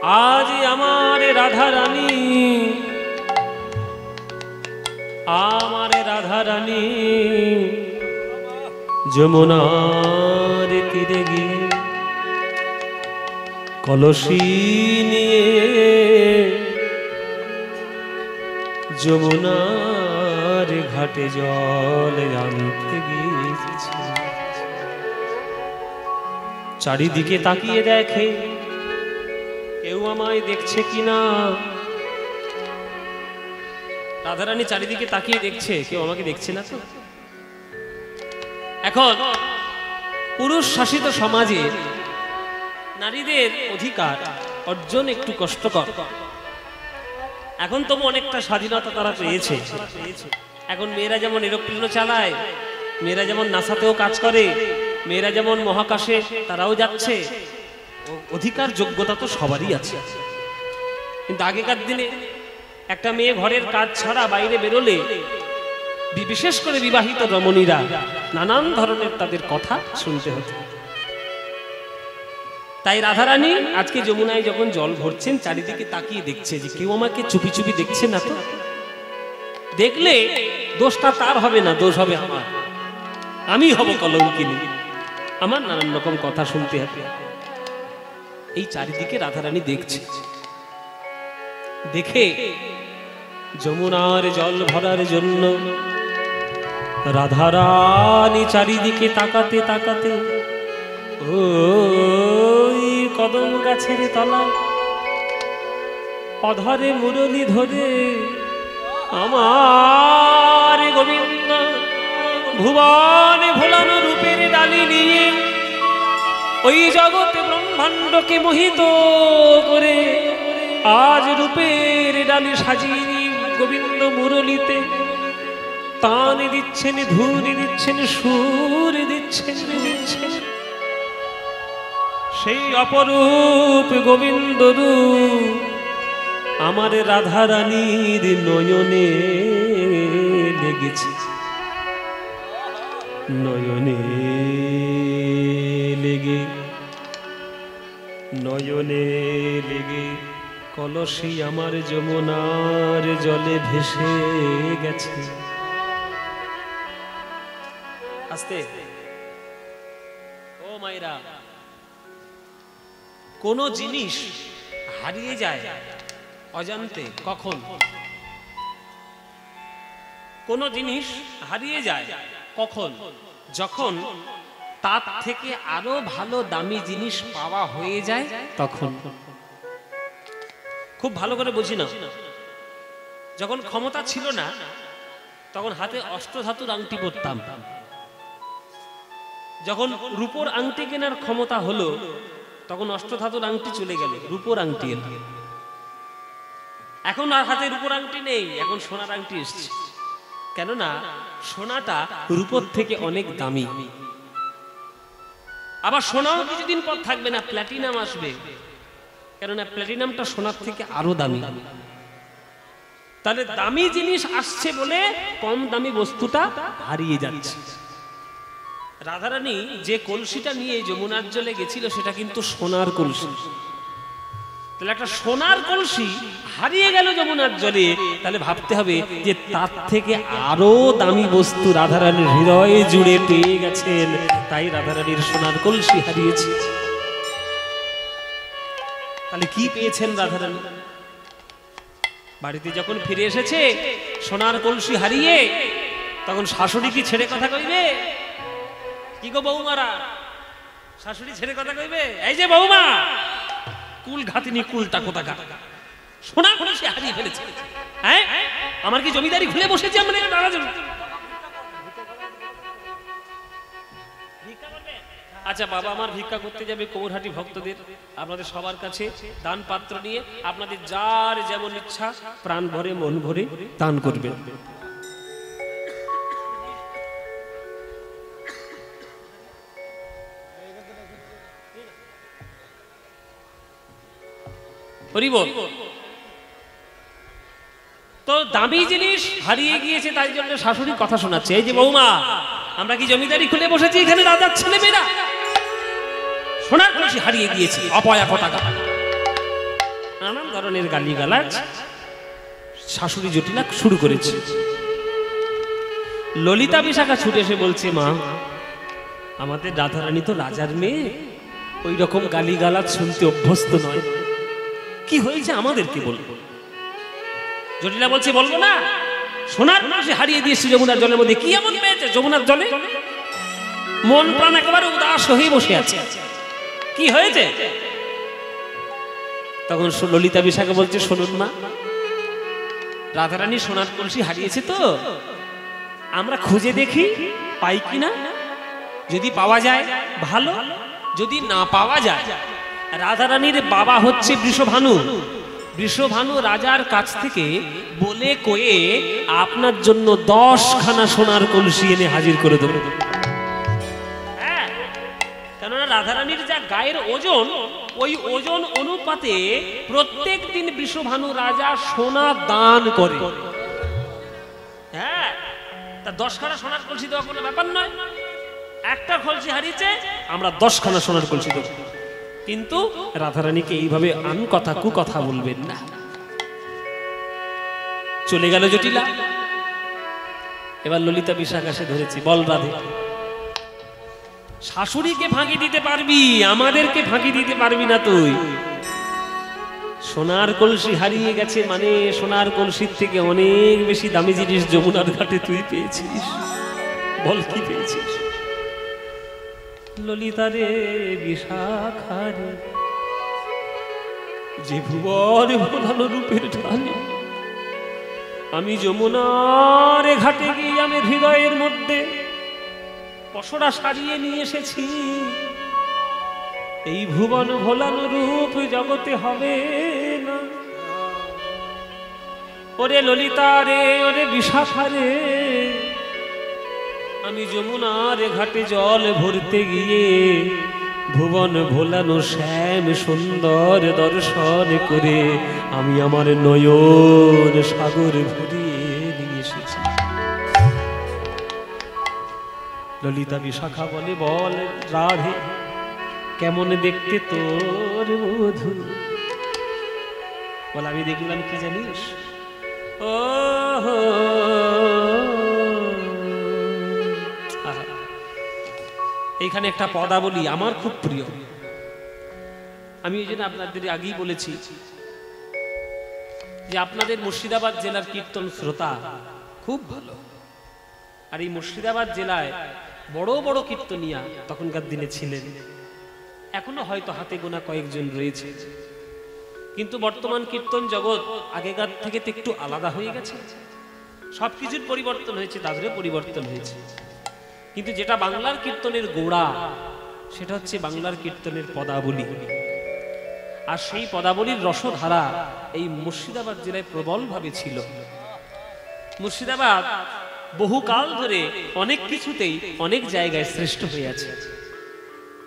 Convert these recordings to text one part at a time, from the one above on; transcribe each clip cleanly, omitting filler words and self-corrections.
आज हमारे राधा रानी যমুনার তীরে গিয়ে কলসি নিয়ে যমুনার ঘাটে জল আনতে গিয়েছে। চারিদিকে তাকিয়ে দেখে কেউ আমায় দেখছে কিনা। রাধারানী চারিদিকে তাকিয়ে দেখছে কেউ আমাকে দেখছে না তো। এখন পুরুষ শাসিত সমাজে নারীদের অধিকার অর্জন একটু কষ্টকর। এখন তবু অনেকটা স্বাধীনতা তারা পেয়েছে। এখন মেয়েরা যেমন এরোপ্লেনও চালায়, মেয়েরা যেমন নাসাতেও কাজ করে, মেয়েরা যেমন মহাকাশে তারাও যাচ্ছে। অধিকার যোগ্যতা তো সবারই আছে। কিন্তু আগেকার দিনে একটা মেয়ে ঘরের কাজ ছাড়া বাইরে বেরোলে বিশেষ করে বিবাহিত রমণীরা নানান ধরনের তাদের কথা শুনতে হতো। তাই রাধারানী আজকে যমুনায় যখন জল ভরছেন চারিদিকে তাকিয়ে দেখছে যে কেউ আমাকে চুপি চুপি দেখছে না তো। দেখলে দোষটা তার হবে না, দোষ হবে আমার। আমি হব কলঙ্কিনী, আমার নানান রকম কথা শুনতে হবে। এই চারিদিকে রাধারানী দেখছে। দেখে যমুনার জল ভরার জন্য রাধারানী চারিদিকে তাকাতে তাকাতে ওই কদম গাছের তলায় অধরে মুরলি ধরে আমার গোবিন্দ ভুবনে ভোলানো রূপের ডালি নিয়ে ওই জগতে ব্রহ্মাণ্ডকে মোহিত করে আজ রূপের ডালি সাজিয়ে গোবিন্দ মুরলিতে তান দিচ্ছেন, ধুনি দিচ্ছেন, সুর দিচ্ছেন। সেই অপরূপ গোবিন্দ রূপ আমার রাধারানীর নয়নে লেগেছে, নয়নে লেগে কলসি আমার যমুনার জলে ভেসে গেছে। আস্তে ও মায়েরা, কোন জিনিস হারিয়ে যায় অজান্তে কখন? কোন জিনিস হারিয়ে যায় কখন? যখন তার থেকে আরো ভালো দামি জিনিস পাওয়া হয়ে যায় তখন। খুব ভালো করে বুঝি না, যখন ক্ষমতা ছিল না তখন হাতে অষ্টধাতুর আংটি পরতাম। যখন রূপোর আংটি কেনার ক্ষমতা হলো তখন অষ্টধাতুর আংটি চলে গেল, রূপোর আংটি এলো। এখন আর হাতে রূপোর আংটি নেই, এখন সোনার আংটি এসছে। কেননা সোনাটা রূপোর থেকে অনেক দামি। আবার সোনাও কিছুদিন পর থাকবে না, প্ল্যাটিনাম আসবে। কেননা প্ল্যাটিনামটা সোনার থেকে আরো দামি। তাহলে দামি জিনিস আসছে বলে কম দামি বস্তুটা হারিয়ে যাচ্ছে। রাধারানী যে কলসিটা নিয়ে যমুনার জলে গেছিল সেটা কিন্তু সোনার কলসি। তাহলে একটা সোনার কলসি হারিয়ে গেল যমুনার জলে, তাহলে ভাবতে হবে যে তার থেকে আরো দামি বস্তু রাধারানীর হৃদয়ে জুড়ে পেয়ে গেছেন। তাই রাধারানীর সোনার কলসি হারিয়েছে। তাহলে কি পেয়েছেন রাধারানী? বাড়িতে যখন ফিরে এসেছে সোনার কলসি হারিয়ে, তখন শাশুড়ি কি ছেড়ে কথা কইবে? কি গো বৌমারা, শাশুড়ি ছেড়ে কথা কইবে? এই যে বৌমা, কুল ঘাতিনি, কুলটা কোথাকার, সোনার কলসি হারিয়ে ফেলেছে। হ্যাঁ, আমার কি জমিদারি খুলে বসেছি? আমরা আচ্ছা বাবা আমার ভিক্ষা করতে যাবে কৌরহাটি ভক্তদের, আপনাদের সবার কাছে দান পাত্র নিয়ে আপনাদের যার যেমন ইচ্ছা প্রাণ ভরে মন ভরে দান করবেন। হরি বল। তো দামি জিনিস হারিয়ে গিয়েছে, তাই জন্য শাশুড়ি কথা শোনাচ্ছে। এই যে বৌমা, আমরা কি জমিদারি খুলে বসেছি এখানে রাজার ছেলে মেয়েরা? সোনার কলসি হারিয়ে গিয়েছে, অপয়া কোথাকার। নানান ধরনের গালিগালাজ শাশুড়ি জটিলা শুরু করেছে। ললিতা বিশাখা ছুটে এসে বলছে, মা, আমাদের রাধারানী তো রাজার মেয়ে, ওই রকম গালিগালাজ শুনতে অভ্যস্ত নয়, কি হয়েছে আমাদেরকে বলবো। জটিলা বলছে, বলবো না? সোনার কলসি হারিয়ে দিয়েছি যমুনার জলের মধ্যে, কি এমন পেয়েছে যমুনার জলে? মন প্রাণ একেবারে উদাস হয়ে বসে আছে, কি হয়েছে? তখন ললিতা বিশাখা বলছে, শুনুন মা, রাধারানী সোনার কলসি হারিয়েছে তো আমরা খুঁজে দেখি পাই কিনা, যদি পাওয়া যায় ভালো, যদি না পাওয়া যায়, রাধারানীর বাবা হচ্ছে বৃষভানু, বৃষভানু রাজার কাছ থেকে বলে কয়ে আপনার জন্য 10খানা সোনার কলসি এনে হাজির করে দেব। হ্যাঁ, কেননা রাধারানীর যা গায়ের ওজন, ওই ওজন অনুপাতে প্রত্যেক দিন বৃষভানু রাজা সোনা দান করে। হ্যাঁ, তা 10খানা সোনার কলসি দেওয়া কোনো ব্যাপার নয়। একটা কলসি হারিয়েছে, আমরা 10খানা সোনার কলসি দেব, কিন্তু রাধারানীকে এইভাবে কথা কুকথা বলবেন না। চলে গেল জটিলা। এবার ললিতা বিশাখা সে ধরেছি, বল রাধে, শাশুড়িকে ফাঁকি দিতে পারবি, আমাদেরকে ফাঁকি দিতে পারবি না তুই। সোনার কলসি হারিয়ে গেছে মানে সোনার কলসির থেকে অনেক বেশি দামি জিনিস যমুনার ঘাটে তুই পেয়েছিস, বল কি পেয়েছিস? ললিতা রে বিশাখা রে, যে ভুবন ভোলানো রূপের ঢালে আমি যমুনার ঘাটে গিয়ে আমি হৃদয়ের মধ্যে পশরা সারিয়ে নিয়ে এসেছি। এই ভুবন ভোলানো রূপ জগতে হবে না। ওরে ললিতা রে, ওরে বিশাখা রে, আমি যমুনার ঘাটে জল ভরতে গিয়ে ভুবন ভোলানো শ্যাম সুন্দর দর্শন করে আমি আমার নয়ন সাগর ভরিয়ে নিয়ে এসেছি। ললিতা বিশাখা বলে, বল রাধে, কেমন দেখতে তোর মধু? বল, আমি দেখলাম কি জানিস? ও এইখানে একটা পদাবলী আমার খুব প্রিয়, আমি এই জন্য আপনাদের আগেই বলেছি যে আপনাদের মুর্শিদাবাদ জেলার কীর্তন শ্রোতা খুব ভালো। আর এই মুর্শিদাবাদ জেলায় বড় বড় কীর্তনিয়া তখনকার দিনে ছিলেন, এখনো হয়তো হাতে গোনা কয়েকজন রয়েছে, কিন্তু বর্তমান কীর্তন জগৎ আগেকার থেকে তো একটু আলাদা হয়ে গেছে। সবকিছুর পরিবর্তন হয়েছে, তাদেরও পরিবর্তন হয়েছে, কিন্তু যেটা বাংলার কীর্তনের গোড়া সেটা হচ্ছে বাংলার কীর্তনের পদাবলী। আর সেই পদাবলীর রসধারা এই মুর্শিদাবাদ জেলায় প্রবলভাবে ছিল। মুর্শিদাবাদ বহুকাল ধরে অনেক কিছুতেই অনেক জায়গায় শ্রেষ্ঠ হয়ে আছে।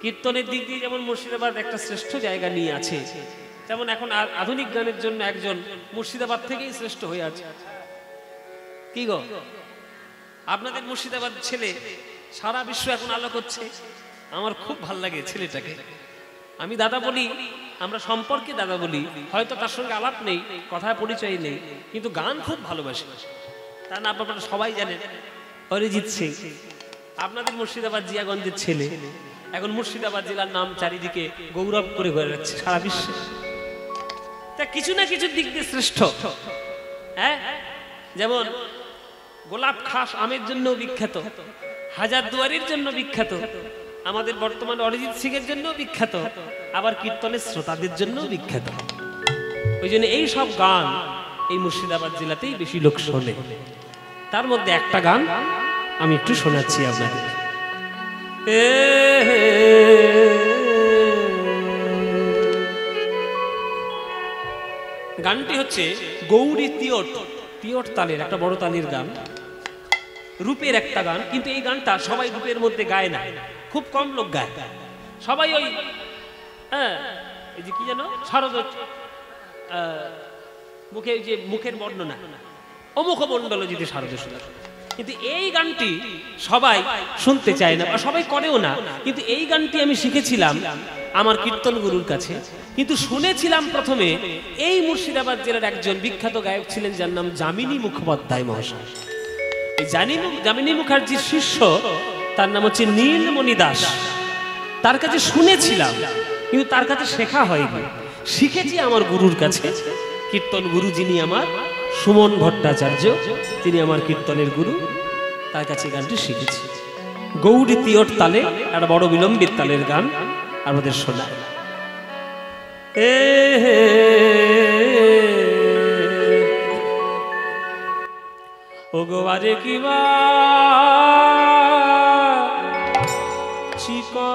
কীর্তনের দিক দিয়ে যেমন মুর্শিদাবাদ একটা শ্রেষ্ঠ জায়গা নিয়ে আছে, তেমন এখন আধুনিক গানের জন্য একজন মুর্শিদাবাদ থেকেই শ্রেষ্ঠ হয়ে আছে। কি গো, আপনাদের মুর্শিদাবাদ ছেলে সারা বিশ্ব এখন আলো করছে, আমার খুব ভাল লাগে ছেলেটাকে। আমি দাদা বলি, আমরা সম্পর্কে দাদা বলি, হয়তো তার সঙ্গে আলাপ নেই, কথায় পরিচয় নেই, কিন্তু গান খুব ভালোবাসে। তা না আপনারা সবাই জানেন অরিজিৎ সিং আপনাদের মুর্শিদাবাদ জিয়াগঞ্জের ছেলে, এখন মুর্শিদাবাদ জেলার নাম চারিদিকে গৌরব করে ঘুরে যাচ্ছে সারা বিশ্বে। তা কিছু না কিছু দিক দিয়ে শ্রেষ্ঠ। হ্যাঁ, যেমন গোলাপ খাস আমের জন্য বিখ্যাত, হাজারদুয়ারির জন্য বিখ্যাত, আমাদের বর্তমানে অরিজিৎ সিং এর জন্য বিখ্যাত, আবার কীর্তনের শ্রোতাদের জন্য বিখ্যাত। ওই জন্য এই সব গান এই মুর্শিদাবাদ জেলাতেই বেশি লোক শোনে। তার মধ্যে একটা গান আমি একটু শোনাচ্ছি আপনাদের। গানটি হচ্ছে গৌরী তিয়ট, তিয়ট তালের একটা বড় তালের গান, রূপের একটা গান, কিন্তু এই গানটা সবাই রূপের মধ্যে গায় না, খুব কম লোক গায়। সবাই ওই এই যে কি জানো শারদ মুখে যে মুখের বর্ণনা, অমুখ মণ্ডল যদি শারদ সুন্দর, কিন্তু এই গানটি সবাই শুনতে চায় না বা সবাই করেও না, কিন্তু এই গানটি আমি শিখেছিলাম আমার কীর্তন গুরুর কাছে। কিন্তু শুনেছিলাম প্রথমে এই মুর্শিদাবাদ জেলার একজন বিখ্যাত গায়ক ছিলেন যার নাম যামিনী মুখোপাধ্যায় মহাশয়। এই যামিনী মুখার্জির শিষ্য, তার নাম হচ্ছে নীলমণি দাস। তার কাছে শুনেছিলাম কিন্তু তার কাছে শেখা হয়নি, শিখেছি আমার গুরুর কাছে। কীর্তন গুরু যিনি আমার সুমন ভট্টাচার্য, তিনি আমার কীর্তনের গুরু, তার কাছে গানটি শিখেছি। গৌরী তিয়ট তালে, একটা বড় বিলম্বিত তালের গান আমাদের শোনায়। ও গো আরে কিবা চিকা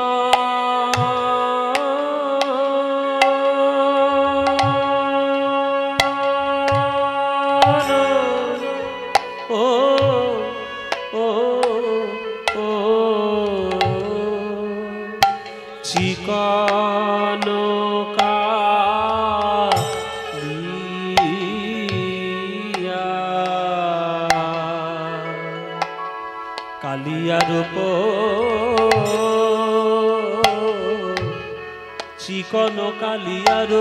কালিয়ার চিকন কালিয়ার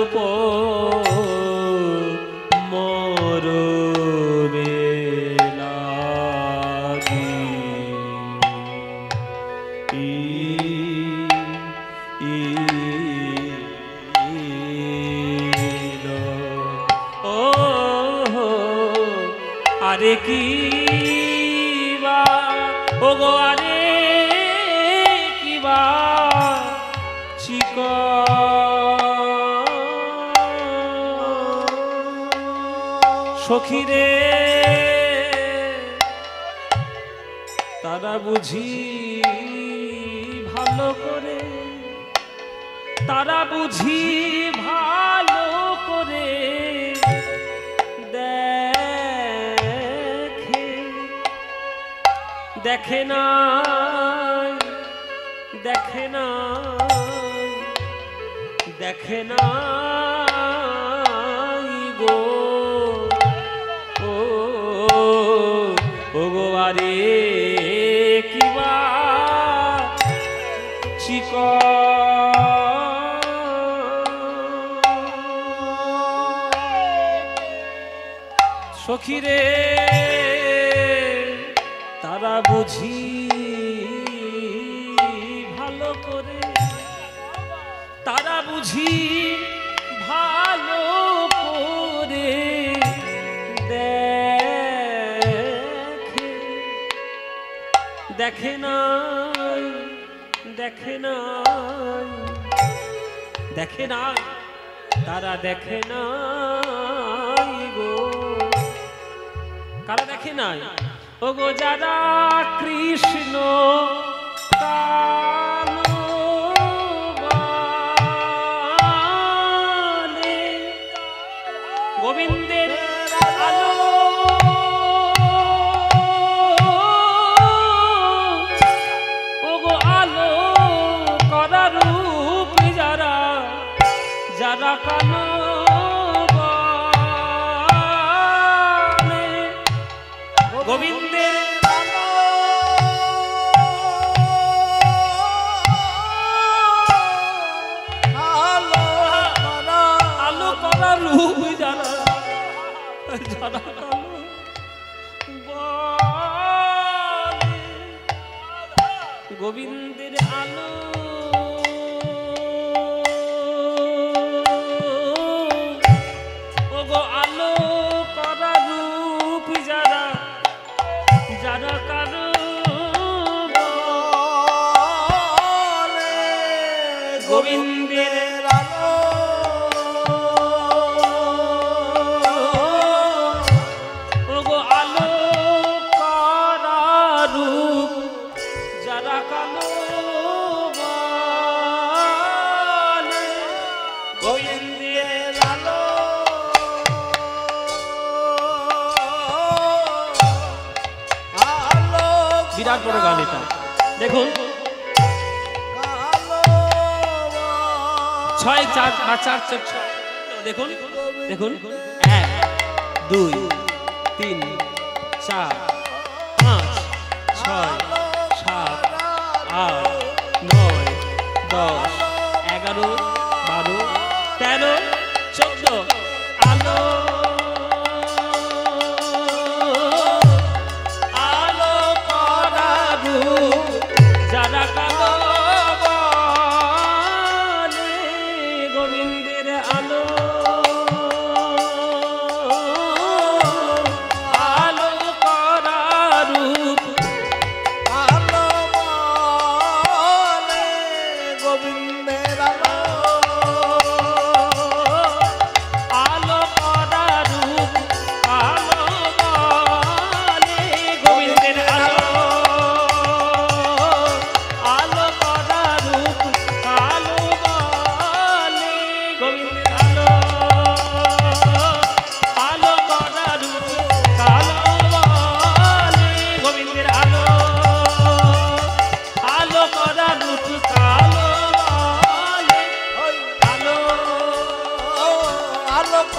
মরবে লাগি ও আরে কি ও গো আরে কিবা চিক সখিরে তারা বুঝি ভালো করে, তারা বুঝি ভালো করে দেখে না, দেখে না, দেখে না গো ও গো আরে কিবা চিক সখিরে তারা বুঝি ভালো করে, তারা বুঝি ভালো করে দেখে, দেখে না, দেখে না, দেখে না, তারা দেখে না গো। কারা দেখে না? ও গো যারা কৃষ্ণ কালে গোবিন্দের আলো, ও গো আলো করা রূপ যারা, যারা কালো গোবিন্দের আলো করা রূপ যারা, যারা কালো গোবিন্দের আলো, ও গো আলো করা রূপ যারা, যারা কারো গোবিন্দের আলো, ও গো আলো করা রূপ যারা কালো গোবিন্দের আলো, বিরাট বড় গান এটা। দেখুন 6 4 বা 4 4, দেখুন দেখুন 1 2 3 4 5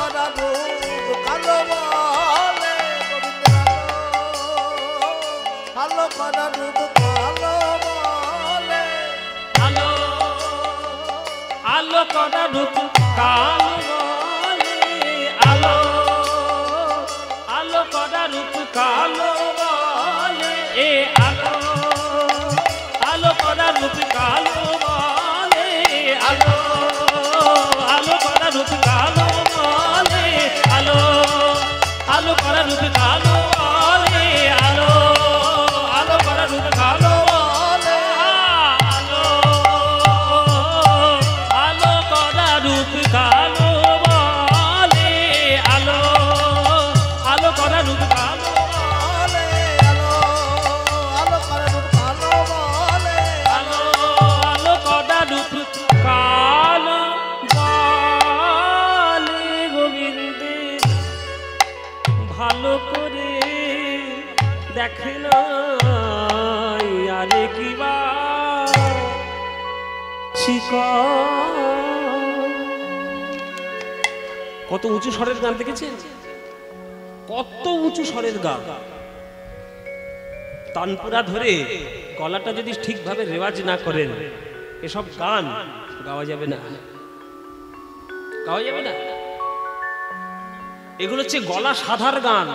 করা রূপ কালো বলে গোবিন্দ কালো করা রূপ কালো বলে আলো আলো করা রূপ কালো বলে আলো আলো করা রূপ কালো বলে এ আলো আলো করা রূপ কালো বলে আলো আলো করা রূপ কালো বলে আলো আলো করা রূপ কালো বলে আলো আলো করা রূপ কালো বলে আলো আলো করা রূপ কালো বলে আলো আলো করা রূপ কালো বলে আলো আলো করা রূপ কালো বলে আলো আলো করা রূপ কালো বলে গোবিন্দে ভালো করে দেখে না আরে কিবা কত উঁচু স্বরের গান দেখেছেন? কত উঁচু স্বরের গান, তানপুরা ধরে গলাটা যদি ঠিকভাবে রেওয়াজ না করেন এসব গান গাওয়া যাবে না, গাওয়া যাবে না। এগুলো হচ্ছে গলা সাধার গান।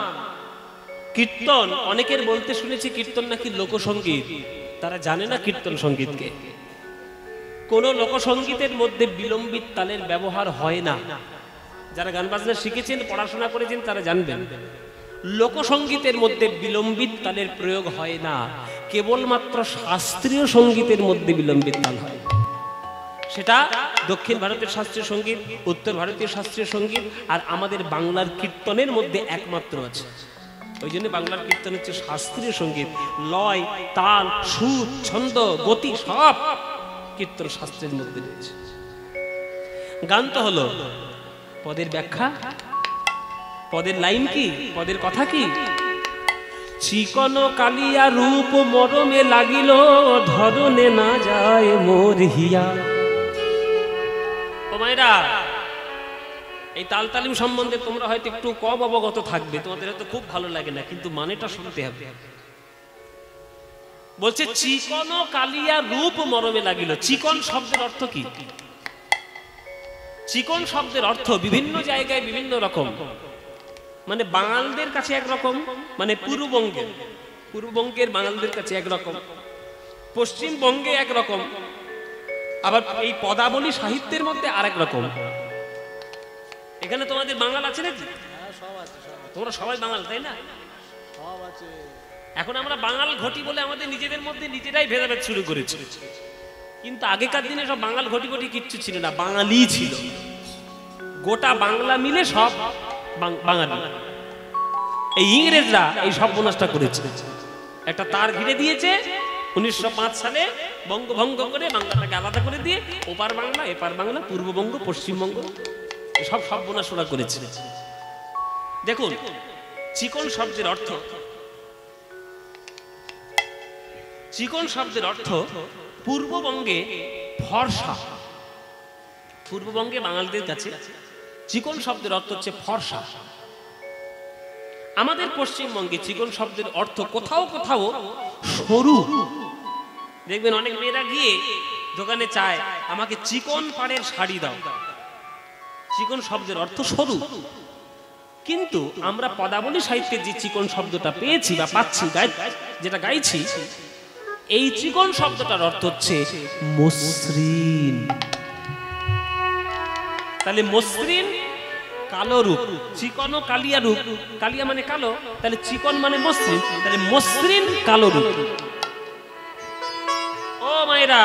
কীর্তন অনেকের বলতে শুনেছি কীর্তন নাকি লোকসঙ্গীত, তারা জানে না কীর্তন সঙ্গীতকে। কোন লোকসঙ্গীতের মধ্যে বিলম্বিত তালের ব্যবহার হয় না। যারা গান বাজনা শিখেছেন, পড়াশোনা করেছেন, তারা জানবেন লোকসঙ্গীতের মধ্যে বিলম্বিত তালের প্রয়োগ হয় না। কেবলমাত্র শাস্ত্রীয় সঙ্গীতের মধ্যে বিলম্বিত তাল হয়। সেটা দক্ষিণ ভারতের শাস্ত্রীয় সঙ্গীত, উত্তর ভারতীয় শাস্ত্রীয় সঙ্গীত আর আমাদের বাংলার কীর্তনের মধ্যে একমাত্র আছে। ওই জন্য বাংলার কীর্তন হচ্ছে শাস্ত্রীয় সঙ্গীত। লয়, তাল, সুর, ছন্দ, গতি সব কীর্তন শাস্ত্রের মধ্যে রয়েছে। গান তো হলো, পদের ব্যাখ্যা, পদের লাইন কি, পদের কথা কি? চিকন কালিয়া রূপ মরমে লাগিল, ধরনে না যায় মোর হিয়া। ও মায়েরা, এই তাল তালিম সম্বন্ধে তোমরা হয়তো একটু কম অবগত থাকবে, তোমাদের হয়তো খুব ভালো লাগে না, কিন্তু মানেটা শুনতে হবে। বলছে চিকন কালিয়া রূপ মরমে লাগিল। চিকন শব্দের অর্থ কি? চিকন শব্দের অর্থ বিভিন্ন জায়গায় বিভিন্ন রকম। মানে বাঙালদের কাছে একরকম, মানে পূর্ববঙ্গের বাঙালদের কাছে একরকম, পশ্চিমবঙ্গে একরকম, আবার এই পদাবলী সাহিত্যের মধ্যে আরেক রকম। এখানে তোমাদের বাঙাল আছে নাকি? তোমরা সবাই বাঙাল, তাই না? এখন আমরা বাঙাল ঘটি বলে আমাদের নিজেদের মধ্যে নিজেরাই ভেদাভেদ শুরু করেছি। কিন্তু আগেকার দিনে সব বাঙাল ঘটি ঘটি কিচ্ছু ছিল না, বাঙালি ছিল। গোটা বাংলা মিলে সব বাঙালি। এই ইংরেজরা এই সর্বনাশটা করেছে, একটা তার ঘিরে দিয়েছে 1905 সালে, বঙ্গভঙ্গ করে বাংলাটাকে আলাদা করে দিয়ে ওপার বাংলা, এপার বাংলা, পূর্ববঙ্গ, পশ্চিমবঙ্গ সব সর্বনাশ ওরা করেছে। দেখুন, চিকন শব্দের অর্থ, চিকন শব্দের অর্থ পূর্ববঙ্গে ফর্সা। পূর্ববঙ্গে বাঙালিদের কাছে চিকন শব্দের অর্থ হচ্ছে ফর্সা। আমাদের পশ্চিমবঙ্গে চিকন শব্দের অর্থ কোথাও কোথাও সরু। দেখবেন অনেক মেয়েরা গিয়ে দোকানে চায় আমাকে চিকন পাড়ের শাড়ি দাও। চিকন শব্দের অর্থ সরু। কিন্তু আমরা পদাবলী সাহিত্যে যে চিকন শব্দটা পেয়েছি বা পাচ্ছি, যেটা গাইছি, এই চিকন শব্দটার অর্থ হচ্ছে মসৃণ। তাহলে মসৃণ কালো রূপ, চিকন ও কালিয়া রূপ। কালিয়া মানে কালো, তাহলে চিকন মানে মসৃণ, তাহলে মসৃণ কালো রূপ। ও মায়েরা,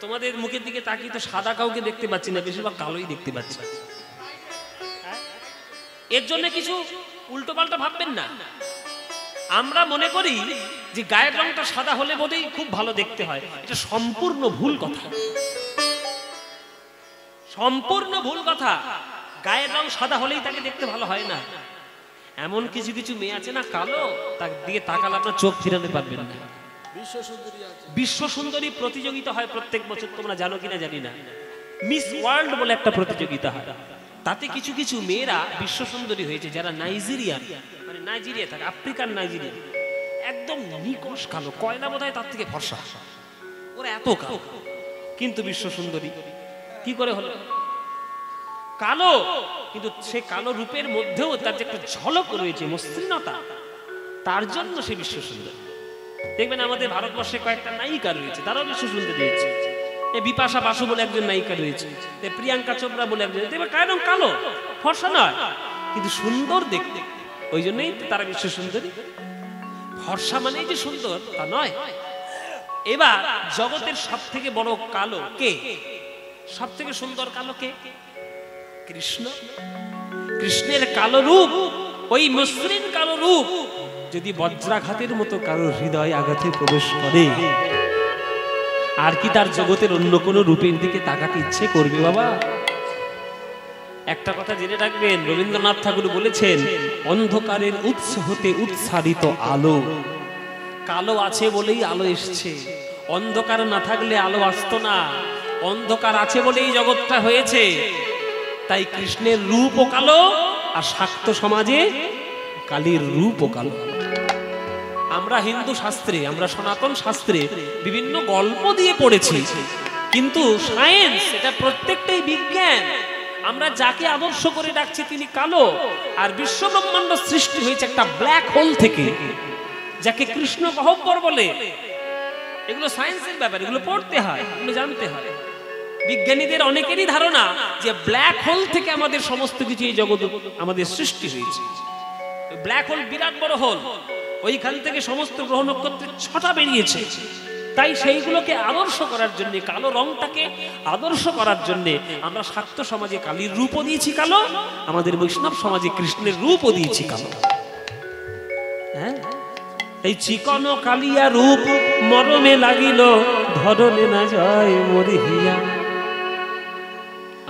তোমাদের মুখের দিকে তাকিয়ে তো সাদা কাউকে দেখতে পাচ্ছি না, বেশিরভাগ কালোই দেখতে পাচ্ছি। এর জন্য কিছু উল্টো পাল্টা ভাববেন না। আমরা মনে করি যে গায়ের রংটা সাদা হলে বোধহয় খুব ভালো দেখতে হয়। এটা সম্পূর্ণ ভুল কথা, সম্পূর্ণ ভুল কথা। গায়ের রং সাদা হলেই তাকে দেখতে ভালো হয় না। এমন কিছু কিছু মেয়ে আছে না কালো, তার দিকে তাকালে আপনার চোখ ফিরাতে পারবেন না। বিশ্ব সুন্দরী প্রতিযোগিতা হয় প্রত্যেক বছর, তোমরা জানো কিনা জানি না। মিস ওয়ার্ল্ড বলে একটা প্রতিযোগিতা হয়। তাতে কিছু কিছু মেয়েরা বিশ্ব সুন্দরী হয়েছে যারা নাইজেরিয়ান, মানে নাইজেরিয়া থাকে, আফ্রিকান নাইজেরিয়া, একদম নিকশ কালো, কয়লা বোধহয় তার থেকে ফর্সা, ওরা এত কালো কিন্তু বিশ্ব সুন্দরী। কি করে হলো? কালো, কিন্তু সে কালো রূপের মধ্যেও তার যে একটা ঝলক রয়েছে, মসৃণতা, তার জন্য সে বিশ্ব সুন্দরী। দেখবেন আমাদের ভারতবর্ষে কয়েকটা নায়িকা রয়েছে, তারাও বিশ্ব সুন্দরী রয়েছে। বিপাশা বাসু বলে একজন নায়িকা রয়েছে, প্রিয়াঙ্কা চোপড়া বলে একজন, দেখবে কারণ কালো, ফর্সা নয় কিন্তু সুন্দর দেখতে, ওই জন্যই তারা বিশ্ব সুন্দরী। ফর্সা মানেই যে সুন্দর তা নয়। এবার জগতের সব থেকে বড় কালো কে? সব থেকে সুন্দর কালো কে? কৃষ্ণ। কৃষ্ণের কালো রূপ, ওই মসৃণ কালো রূপ যদি বজ্রাঘাতের মতো কারো হৃদয় আঘাতে প্রবেশ করে, আর কি তার জগতের অন্য কোনো রূপের দিকে তাকাতে ইচ্ছে করবে বাবা? একটা কথা জেনে রাখবেন, রবীন্দ্রনাথ ঠাকুর বলেছেন, অন্ধকারের উৎস হতে উৎসারিত আলো। কালো আছে বলেই আলো এসছে, অন্ধকার না থাকলে আলো আসতো না। অন্ধকার আছে বলেই জগৎটা হয়েছে। তাই কৃষ্ণের রূপও কালো, আর শাক্ত সমাজে কালীর রূপও কালো। আমরা হিন্দু শাস্ত্রে, আমরা সনাতন শাস্ত্রে বিভিন্ন গল্প দিয়ে পড়েছি, কিন্তু সায়েন্স, এটা প্রত্যেকটাই বিজ্ঞান। আমরা যাকে আদর্শ করে ডাকছি তিনি কালো, আর বিশ্ব ব্রহ্মাণ্ড সৃষ্টি হয়েছে একটা ব্ল্যাক হোল থেকে, যাকে কৃষ্ণ গহ্বর বলে। এগুলো সায়েন্সের ব্যাপার, এগুলো পড়তে হয়, এগুলো জানতে হয়। বিজ্ঞানীদের অনেকেরই ধারণা যে ব্ল্যাক হোল থেকে আমাদের সমস্ত কিছু, এই জগৎ আমাদের সৃষ্টি হয়েছে। ব্ল্যাক হোল বিরাট বড় হোল, ওইখান থেকে সমস্ত গ্রহ নক্ষত্রের ছটা বেরিয়েছে। তাই সেইগুলোকে আদর্শ করার জন্য, কালো রংটাকে আদর্শ করার জন্য আমরা শাক্ত সমাজে কালীর রূপও দিয়েছি কালো, আমাদের বৈষ্ণব সমাজে কৃষ্ণের রূপও দিয়েছি কালো। হ্যাঁ, এই চিকন কালিয়া রূপ মরমে লাগিল, ধরলে না যায় মরিহিয়া।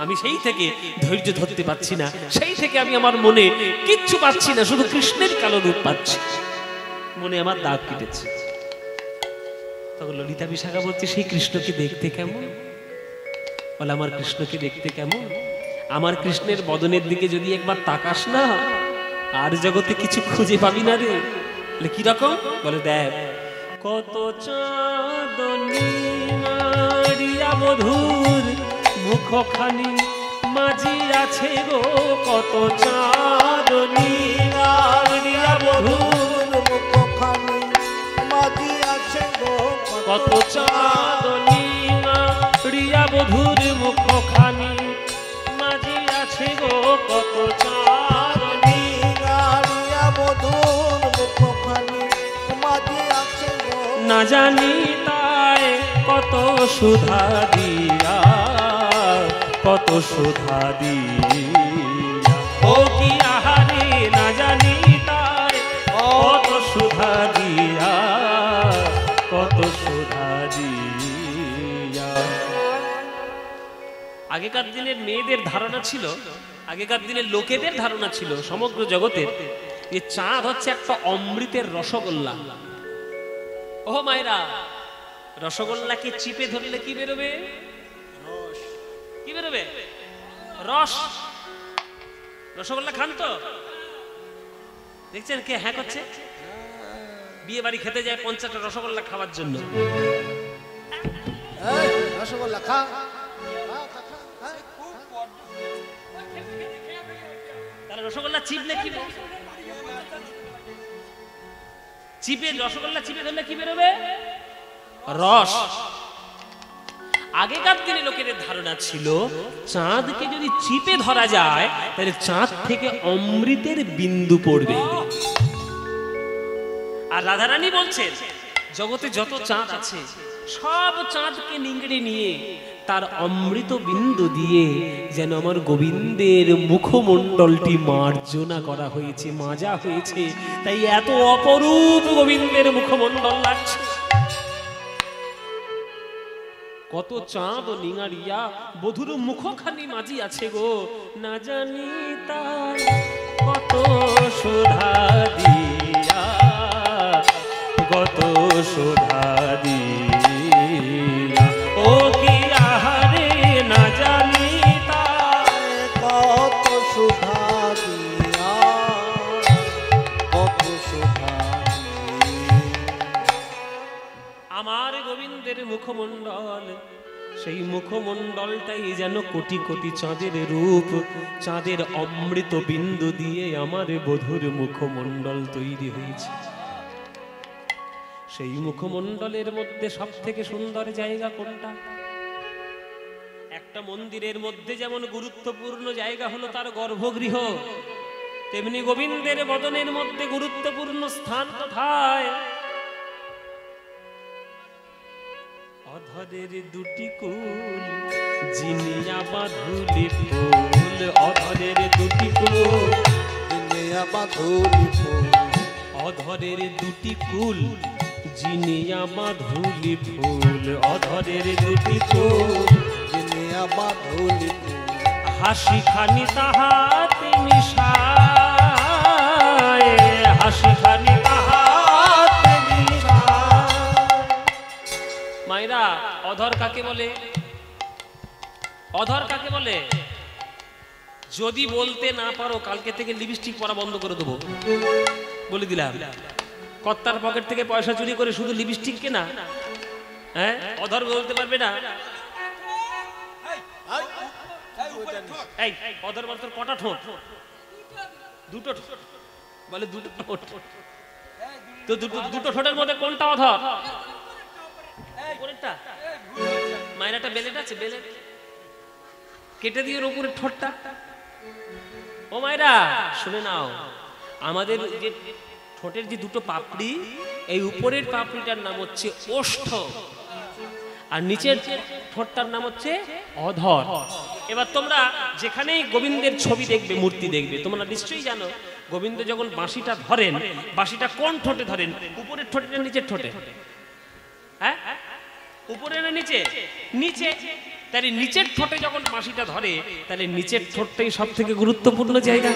আমি সেই থেকে ধৈর্য ধরতে পারছি না, সেই থেকে আমি আমার মনে কিচ্ছু পাচ্ছি না, শুধু কৃষ্ণের কালো রূপ পাচ্ছি। মনে আমার দাগ কেটেছে। তখন ললিতা বিশাখা বলছে, সেই কৃষ্ণকে দেখতে কেমন? বলে, আমার কৃষ্ণকে দেখতে কেমন? আমার কৃষ্ণের বদনের দিকে যদি একবার তাকাস না, আর জগতে কিছু খুঁজে পাবি না রে। বলে, কি রকম? বলে, দেখ, কত চাঁদনী মারিয়া বধূর মুখখানি মাঝি আছে গো, কত চাঁদনী মারিয়া বধূর মুখখানি মাঝি আছে গো, কত চাঁদনী মারিয়া বধূর মুখখানি মাঝি আছে গো, কত চাঁদনী মারিয়া বধূর মুখখানি মাঝি আছে গো, না জানি তাই কত সুধা দিয়া, কত সুধা দিয়া, ও কি আহারে, না জানি তাই কত সুধা দিয়া, কত সুধা দিয়া। আগেকার দিনের মেয়েদের ধারণা ছিল, আগেকার দিনের লোকেদের ধারণা ছিল, সমগ্র জগতের, যে চাঁদ হচ্ছে একটা অমৃতের রসগোল্লা। ও মায়েরা, রসগোল্লাকে চিপে ধরলে কি বেরোবে? কি বেরোবে? রস। রসগোল্লা খান তো? দেখছেন কে হ্যাঁ করছে? বিয়ে বাড়ি খেতে যায় 50টা রসগোল্লা খাওয়ার জন্য। রসগোল্লা খা। তাহলে রসগোল্লা চিপলে কি, চিপে রসগোল্লা চিপে ধরলে কি বেরোবে? রস। আগেকার দিনে লোকেদের ধারণা ছিল, চাঁদকে যদি চিপে ধরা যায় তাহলে চাঁদ থেকে অমৃতের বিন্দু পড়বে। আর রাধারানী বলছেন, জগতে যত চাঁদ আছে সব চাঁদকে নিংড়ে নিয়ে তার অমৃত বিন্দু দিয়ে যেন আমার গোবিন্দের মুখমণ্ডলটি মার্জনা করা হয়েছে, মাজা হয়েছে, তাই এত অপরূপ গোবিন্দের মুখমণ্ডল লাগছে। কত চাঁদ নিঙারিয়া বধুর মুখখানি মাঝি আছে গো, না জানি তার কত সুধা দিয়া, কত সুধা দিয়া, ও কি আহারে, না জানি তার কত সুধা দিয়া কত সুধা আমার গোবিন্দের মুখমণ্ডল, সেই মুখমণ্ডলটাই যেন কোটি কোটি চাঁদের রূপ, চাঁদের অমৃত বিন্দু দিয়ে আমার বধুর মুখমণ্ডল তৈরি হয়েছে। সেই মুখমণ্ডলের মধ্যে সব থেকে সুন্দর জায়গা কোনটা? একটা মন্দিরের মধ্যে যেমন গুরুত্বপূর্ণ জায়গা হলো তার গর্ভগৃহ, তেমনি গোবিন্দের বদনের মধ্যে গুরুত্বপূর্ণ স্থান কোথায়? অধরের দুটি কুল জিনিয়া বাঁধুলি ফুল, অধরের দুটি কুল জিনিয়া বাঁধুলি ফুল, অধরের দুটি কুল জিনিয়া বাঁধুলি ফুল, অধরের দুটি কুল জিনিয়া বাঁধুলি ফুল। হাসি খানি তাহাতে মিশায়, হাসি খানি তাহাতে মিশায়। মায়েরা, অধর কাকে বলে? অধর কাকে বলে? যদি বলতে না পারো কালকে থেকে লিপস্টিক পরা বন্ধ করে দেবো, বলে দিলাম। কর্তার পকেট থেকে পয়সা চুরি করে শুধু লিপস্টিক কেনা, হ্যাঁ? অধর বলতে পারবে না? এই অধর বল, তোর কটা ঠোঁট? দুটো ঠোঁট বলে, দুটো ঠোঁট। তো দুটো ঠোঁটের মধ্যে কোনটা অধর? উপরেরটা। মায়েরাটা বেলেট আছে, বেলেট কেটে দিয়ে উপরের ঠোঁটটা। ও মায়েরা শুনে নাও, আমাদের যে ঠোঁটের যে দুটো পাপড়ি, এই উপরের পাপড়িটার নাম হচ্ছে ওষ্ঠ, আর নিচের ঠোঁটটার নাম হচ্ছে অধর। এবার তোমরা যেখানেই গোবিন্দের ছবি দেখবে, মূর্তি দেখবে, তোমরা নিশ্চয়ই জানো গোবিন্দ যখন বাঁশিটা ধরেন, বাঁশিটা কোন ঠোঁটে ধরেন? উপরের ঠোঁটে না নিচের ঠোঁটে? হ্যাঁ, উপরে না নিচে? নিচে। তাহলে নিচের ঠোঁটে যখন বাঁশিটা ধরে, তাহলে নিচের ঠোঁটটাই সব থেকে গুরুত্বপূর্ণ জায়গা।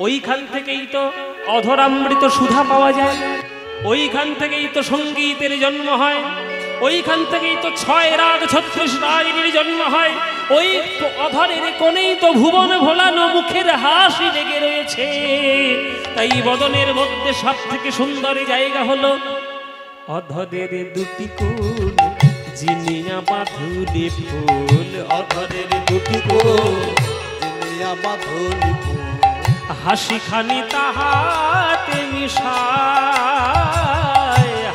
ওইখান থেকেই তো অধরামৃত সুধা পাওয়া যায়, ওইখান থেকেই তো সঙ্গীতের জন্ম হয়, ওইখান থেকেই তো 6 রাগ 36 রাগের জন্ম হয়, ওই অধরের কোণেই তো ভুবন ভোলানো মুখের হাসি লেগে রয়েছে। তাই বদনের মধ্যে সব থেকে সুন্দর জায়গা হলো অধরের দুটি কুল জিনিয়া বাঁধুলি ফুল, অধরের দুটি কুল জিনিয়া বাঁধুলি ফুল। হাসি খানি তাহাতে মিশায়,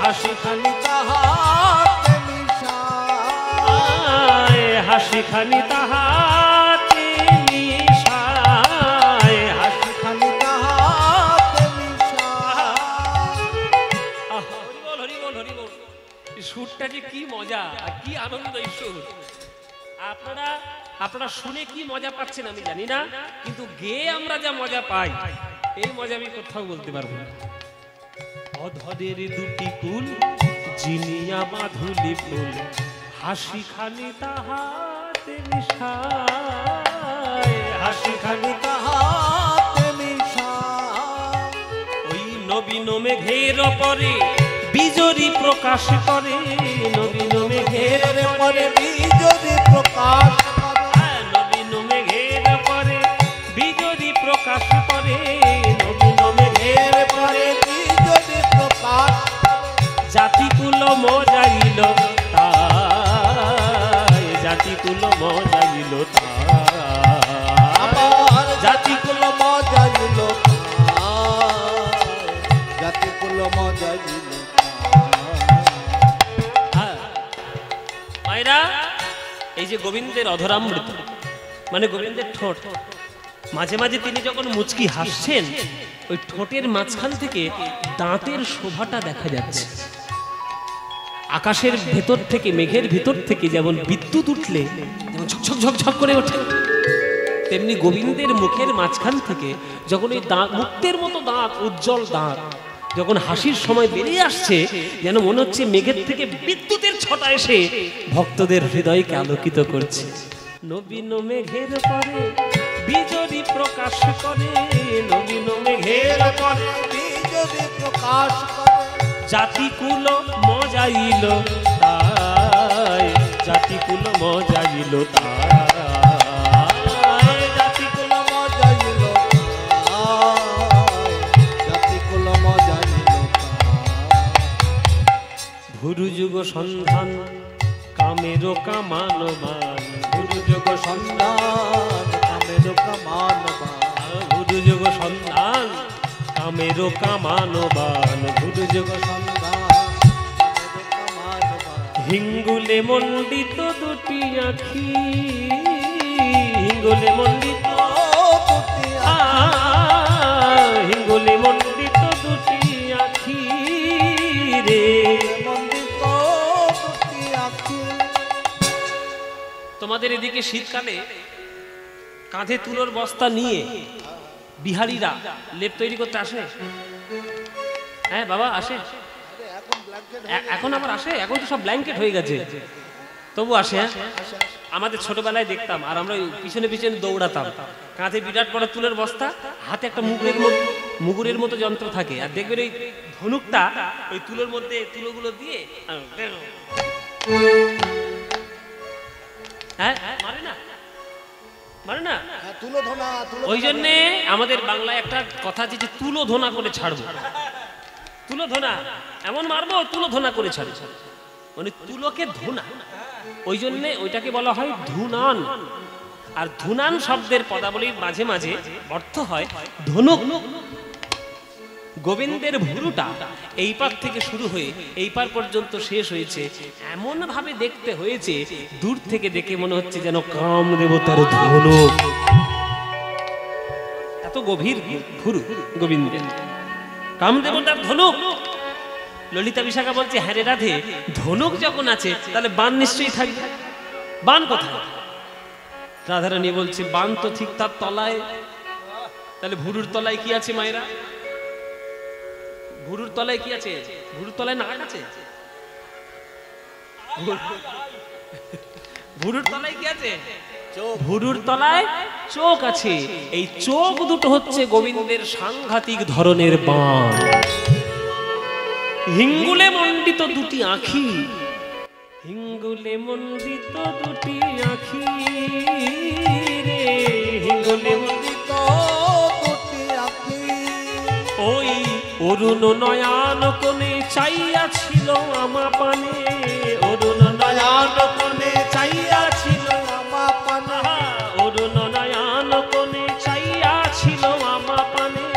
হাসি খানি তাহাতে মিশায়, হাসি খানি তাহাতে মিশায়, হাসি খানি তাহাতে মিশায়। হরি বল, হরি বল, হরি বল। এই সুরটা যে কি মজা আর কি আনন্দ এই সুর। আপনারা শুনে কি মজা পাচ্ছেন আমি জানি না, কিন্তু গেয়ে আমরা যা মজা পাই, এই মজা আমি কোথাও বলতে পারবো না। অধরের দুটি কুল জিনিয়া বাঁধুলি ফুল, হাসি খানি তাহাতে মিশায়, হাসি খানি তাহাতে মিশায়। ওই নবীন মেঘের পরে বিজরি প্রকাশ করে, নবীন মেঘের পরে বিজরি প্রকাশ করে, নবীন মেঘের পরে বিজরি প্রকাশ করে, নবীন মেঘের পরে বিজরি প্রকাশ করে। জাতিকুল মজাইল তাই, জাতিকুল মজাইল আমার তাই, জাতিকুল মজাইল তাই, জাতিকুল মজাইল তাই। মায়েরা, এই যে গোবিন্দের অধরামৃত মানে গোবিন্দের ঠোঁট, মাঝে মাঝে তিনি যখন মুচকি হাসছেন, ওই ঠোঁটের মাঝখান থেকে দাঁতের শোভাটা দেখা যাচ্ছে। আকাশের ভেতর থেকে, মেঘের ভেতর থেকে যেমন বিদ্যুৎ উঠলে যেমন ঝকঝক ঝকঝক করে ওঠে, তেমনি গোবিন্দের মুখের মাঝখান থেকে যখন ওই দাঁত, মুক্তের মতো দাঁত, উজ্জ্বল দাঁত যখন হাসির সময় বেরিয়ে আসছে, যেন মনে হচ্ছে মেঘের থেকে বিদ্যুতের ছটা এসে ভক্তদের হৃদয়কে আলোকিত করছে। নবীন মেঘের পরে বিজরি প্রকাশ করে, নবীন মেঘের পরে বিজরি প্রকাশ করে। জাতিকুল মজাইল তাই, জাতিকুল মজাইল তাই, জাতিকুল যুগ সন্ধান কামেরও কামানবান, গুরু যোগ সন্ধান কামের কামানবান, গুরু যুগ সন্ধান কামেরও কামানবান, গুরু যুগ সন্ধান কামের কামানবান। হিঙ্গুলে মণ্ডিত দুটি আখি, হিঙ্গুলে মণ্ডিত দুটি হিঙ্গুলে মণ্ডিত দুটি আখি রে। মন্দিত দুটি আঁখি। তোমাদের এদিকে শীতকালে কাঁধে তুলোর বস্তা নিয়ে বিহারীরা লেপ তৈরি করতে আসে? হ্যাঁ বাবা আসে। এখন ব্ল্যাঙ্কেট এখন আবার আসে, এখন তো সব ব্ল্যাঙ্কেট হয়ে গেছে, তবু আসে। হ্যাঁ আমাদের ছোটবেলায় দেখতাম, আর আমরা ওই পিছনে পিছনে দৌড়াতাম, কাঁধে বিরাট বড় তুলের বস্তা, হাতে একটা মুগুরের মতো যন্ত্র থাকে, আর দেখবেন ওই ধনুকটা ওই তুলোর মধ্যে তুলোগুলো দিয়ে হ্যাঁ মারে না, মারে না। তুলো ধনা, ওই জন্যে আমাদের বাংলায় একটা কথা আছে যে তুলো ধনা করে ছাড়বো, তুলো ধনা এমন মারবো তুলো ধনা করে ছাড়বো, মানে তুলোকে ধনা, ওই জন্যে ওইটাকে বলা হয় ধুনান। আর ধুনান শব্দের পদাবলীর মাঝে মাঝে অর্থ হয় ধনুক। গোবিন্দের ভুরুটা এই পার থেকে শুরু হয়ে এই পার পর্যন্ত শেষ হয়েছে, এমন ভাবে দেখতে হয়েছে দূর থেকে দেখে মনে হচ্ছে যেন কাম দেবতার ধনুক, এত গভীর ভুরু গোবিন্দের, কাম দেবতার ধনুক। ললিতা বিশাখা বলছে হ্যাঁ রে রাধে, ধনুক যখন আছে তাহলে বান নিশ্চয়ই থাকবে, বান কোথায়? রাধারানী বলছে বান তো ঠিক তার তলায়। তাহলে ভুরুর তলায় কি আছে মায়েরা? ভুরুর তলায় কি আছে? ভুরুর তলায় নাক আছে? ভুরুর তলায় কি আছে? ভুরুর তলায় চোখ আছে। এই চোখ দুটো হচ্ছে গোবিন্দের সাংঘাতিক ধরনের বাণ। হিঙ্গুলে মণ্ডিত দুটি আঁখি, হিঙ্গুলে মণ্ডিত দুটি আঁখি রে, হিঙ্গুলে মণ্ডিত দুটি আঁখি। ওই অরুণ নয়ন কোণে চাইয়া ছিল আমা পানে, অরুণ নয়ন কোণে চাইয়া ছিল আমা পানে, অরুণ নয়ন কোণে চাইয়া ছিল আমা পানে,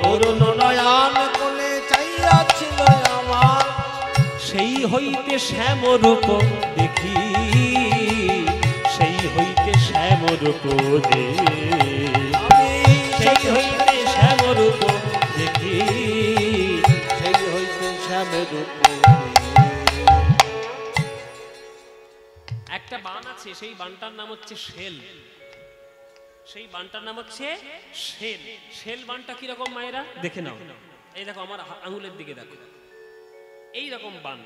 অরুণ নয়ন কোণে চাইয়া ছিল আমার। সেই হইতে শ্যামরূপ দেখি, সেই হইতে শ্যামরূপ দেখি, সেই হইতে শ্যামরূপ দেখি, সেই হইতে শ্যামের একটা বান আছে, সেই বানটার নাম হচ্ছে শেল, সেই বানটার নাম হচ্ছে শেল। শেল বানটা কিরকম মায়েরা দেখে নাও, এই দেখো আমার আঙুলের দিকে দেখো, এইরকম বান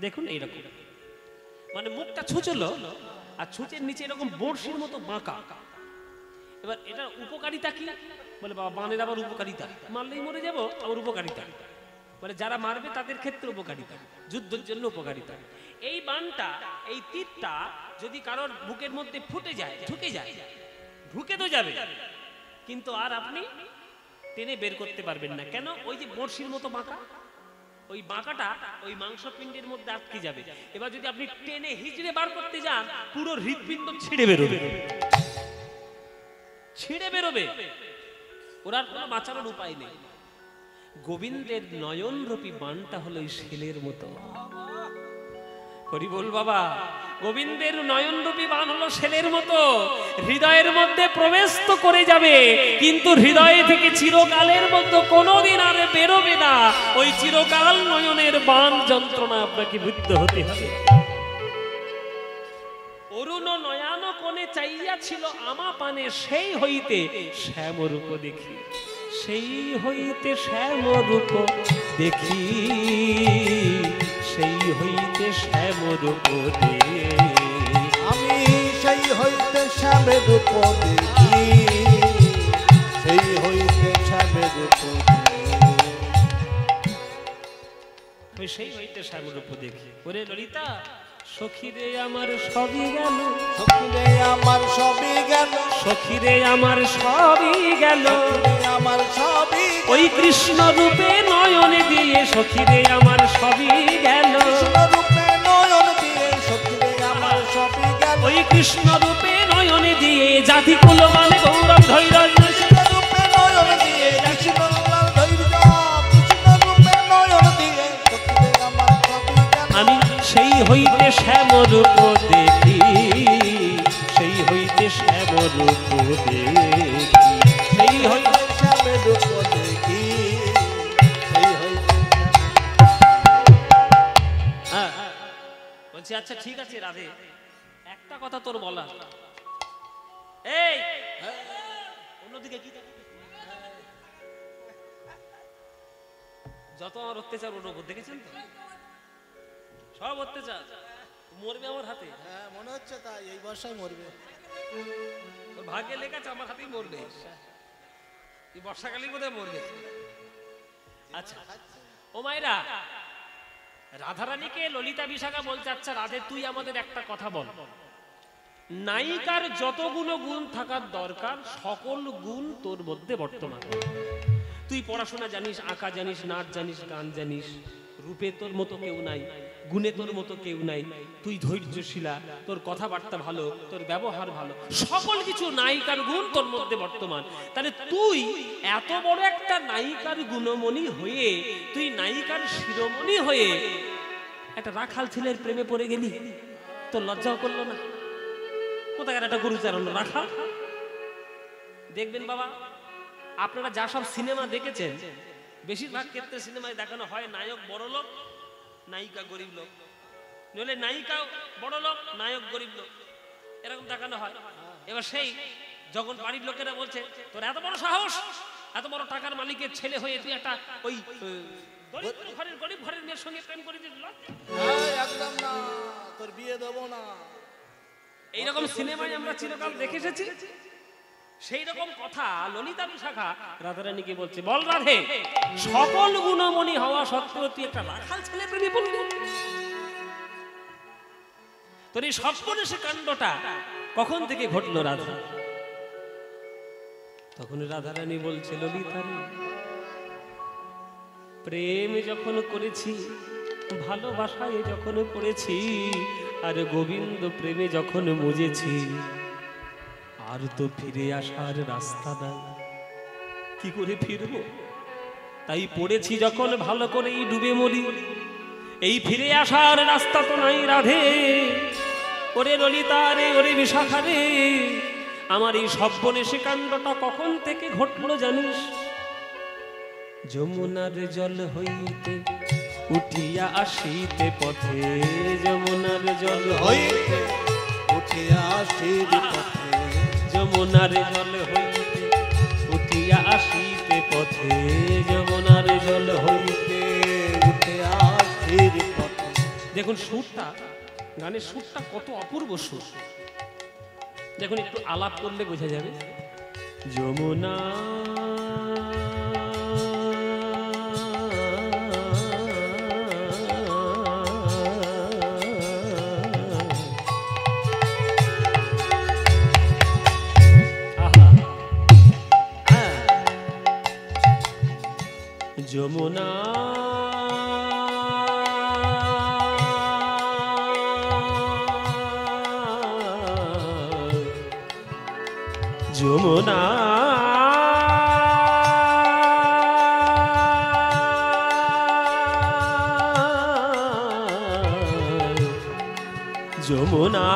দেখুন, এইরকম মানে মুখটা ছুঁচলো আর ছুঁচের নিচে এরকম বড়শির মতো বাঁকা। এবার এটার উপকারিতা কি? বলে বাবা বানের আবার উপকারিতা, মারলেই মরে যাবো, আবার উপকারিতা মানে যারা মারবে তাদের ক্ষেত্রে উপকারিতা, যুদ্ধের জন্য উপকারিতা। এই বানটা, এই তীরটা যদি কারোর বুকের মধ্যে ফুটে যায়, ঢুকে যায়, ঢুকে তো যাবে কিন্তু আর আপনি টেনে বের করতে পারবেন না। কেন? ওই যে বড়শির মতো বাঁকা, ওই বাঁকাটা ওই মাংসপিণ্ডের মধ্যে আটকে যাবে। এবার যদি আপনি টেনে হিচড়ে বার করতে যান, পুরো হৃৎপিণ্ড ছিঁড়ে বেরোবে, ছিঁড়ে বেরোবে, ওর আর কোনো বাঁচানোর উপায় নেই। গোবিন্দের নয়নরূপী বানটা হলো এই শেলের মতো। হরি বল বাবা, গোবিন্দের নয়নরূপী বান হলো শেলের মতো, হৃদয়ের মধ্যে প্রবেশ তো করে যাবে কিন্তু হৃদয় থেকে চিরকালের মধ্যে কোনোদিন আর বেরোবে না। ওই চিরকাল নয়নের বান যন্ত্রণা আপনাকে বুদ্ধ হতে হবে। অরুণ নয়ন কোণে চাইয়া ছিল আমা পানে, সেই হইতে শ্যামরূপ দেখি, সেই হইতে শ্যামরূপ দেখি, সেই হইতে শ্যামরূপ দেখি, আমি সেই হইতে শ্যামের রূপ দেখি, সেই হইতে শ্যামের রূপ আমি সেই হইতে শ্যামরূপ দেখি। ওরে ললিতা সখীরে আমার সবই গেল, সখীরে আমার সবই গেল, সখীরে আমার সবই গেল, আমার সবই ওই কৃষ্ণ রূপে নয়নে দিয়ে সখীরে আমার সবই গেল, কৃষ্ণ রূপে ওই কৃষ্ণ রূপে নয়নে দিয়ে জাতি কুল মানে গৌরব ধৈর্য কৃষ্ণ রূপে নয়ন দিয়ে কৃষ্ণ লাল ধৈর্য কৃষ্ণ রূপে নয়ন দিয়ে সত্যি আমার সবই জ্ঞান আমি সেই হইতে শ্যাম রূপ দেখি সেই হইতে শ্যাম রূপ দেখি সেই হইতে শ্যামে রূপ দেখি সেই হইতে হ্যাঁ বলছি আচ্ছা ঠিক আছে রাধে একটা কথা তোর বলা এই অন্যদিকে কি যত আমার অত্যাচার ওর উপর দেখেছেন তো সব অত্যাচার মরবে আমার হাতে হ্যাঁ মনে হচ্ছে তাই এই বর্ষায় মরবে ওর ভাগ্যে লেখা আছে আমার হাতেই মরবে এই বর্ষাকালেই বোধহয় মরবে আচ্ছা ও মায়েরা রাধারানীকে ললিতা বিশাখা বলছে আচ্ছা রাধে তুই আমাদের একটা কথা বল নায়িকার যতগুলো গুণ থাকার দরকার সকল গুণ তোর মধ্যে বর্তমান তুই পড়াশোনা জানিস আঁকা জানিস নাচ জানিস গান জানিস রূপে তোর মতো কেউ নাই গুণে তোর মতো কেউ নাই তুই ধৈর্যশীলা তোর কথাবার্তা ভালো তোর ব্যবহার ভালো সকল কিছু নায়িকার গুণ তোর মধ্যে বর্তমান তাহলে তুই এত বড় একটা নায়িকার গুণমণি হয়ে তুই নায়িকার শিরোমণি হয়ে একটা রাখাল ছেলের প্রেমে পড়ে গেলি তোর লজ্জাও করলো না কোথাকার একটা গুরুচারণ রাখাল দেখবেন বাবা আপনারা যা সব সিনেমা দেখেছেন বেশিরভাগ ক্ষেত্রে সিনেমায় দেখানো হয় নায়ক বড় লোক নায়িকা গরিব লোক নইলে নায়িকা বড় লোক নায়ক গরিব লোক এরকম দেখানো হয় এবার সেই যখন বাড়ির লোকেরা বলছে তোর এত বড় সাহস এত বড় টাকার মালিকের ছেলে হয়ে তুই একটা ওই গরিব ঘরের মেয়ের সঙ্গে প্রেম করে দিল একদম না তোর বিয়ে দেবো না এইরকম সিনেমায় আমরা চিরকাল দেখে এসেছি সেই রকম কথা ললিতা বিশাখা রাধারানীকে বলছে বল রাধে সকল গুণমণি হওয়া সত্ত্বেও তুই একটা রাখাল ছেলে প্রেমে পড়লি তোর এই সর্বনেশে কাণ্ডটা কখন থেকে ঘটলো রাধা তখন রাধারানী বলছে ললিতা রে প্রেম যখন করেছি ভালোবাসায় যখন পড়েছি আর গোবিন্দ প্রেমে যখন মজেছি আর তো ফিরে আসার রাস্তা নাই কি করে ফিরবো তাই পড়েছি যখন ভালো করেই ডুবে মরি এই ফিরে আসার রাস্তা তো নাই রাধে ওরে ললিতা রে ওরে বিশাখা রে আমার এই সর্বনেশে কাণ্ডটা কখন থেকে ঘটলো জানিস যমুনার জল হইতে উঠিয়া আসিতে পথে যমুনার জল হইতে উঠিয়া আসির পথে যমুনার জল হইতে উঠিয়া আসিতে পথে যমুনার জল হইতে উঠিয়া আসির পথে দেখুন সুরটা গানের সুরটা কত অপূর্ব সুর দেখুন একটু আলাপ করলে বোঝা যাবে Jamuna Jamuna Jamuna Jamuna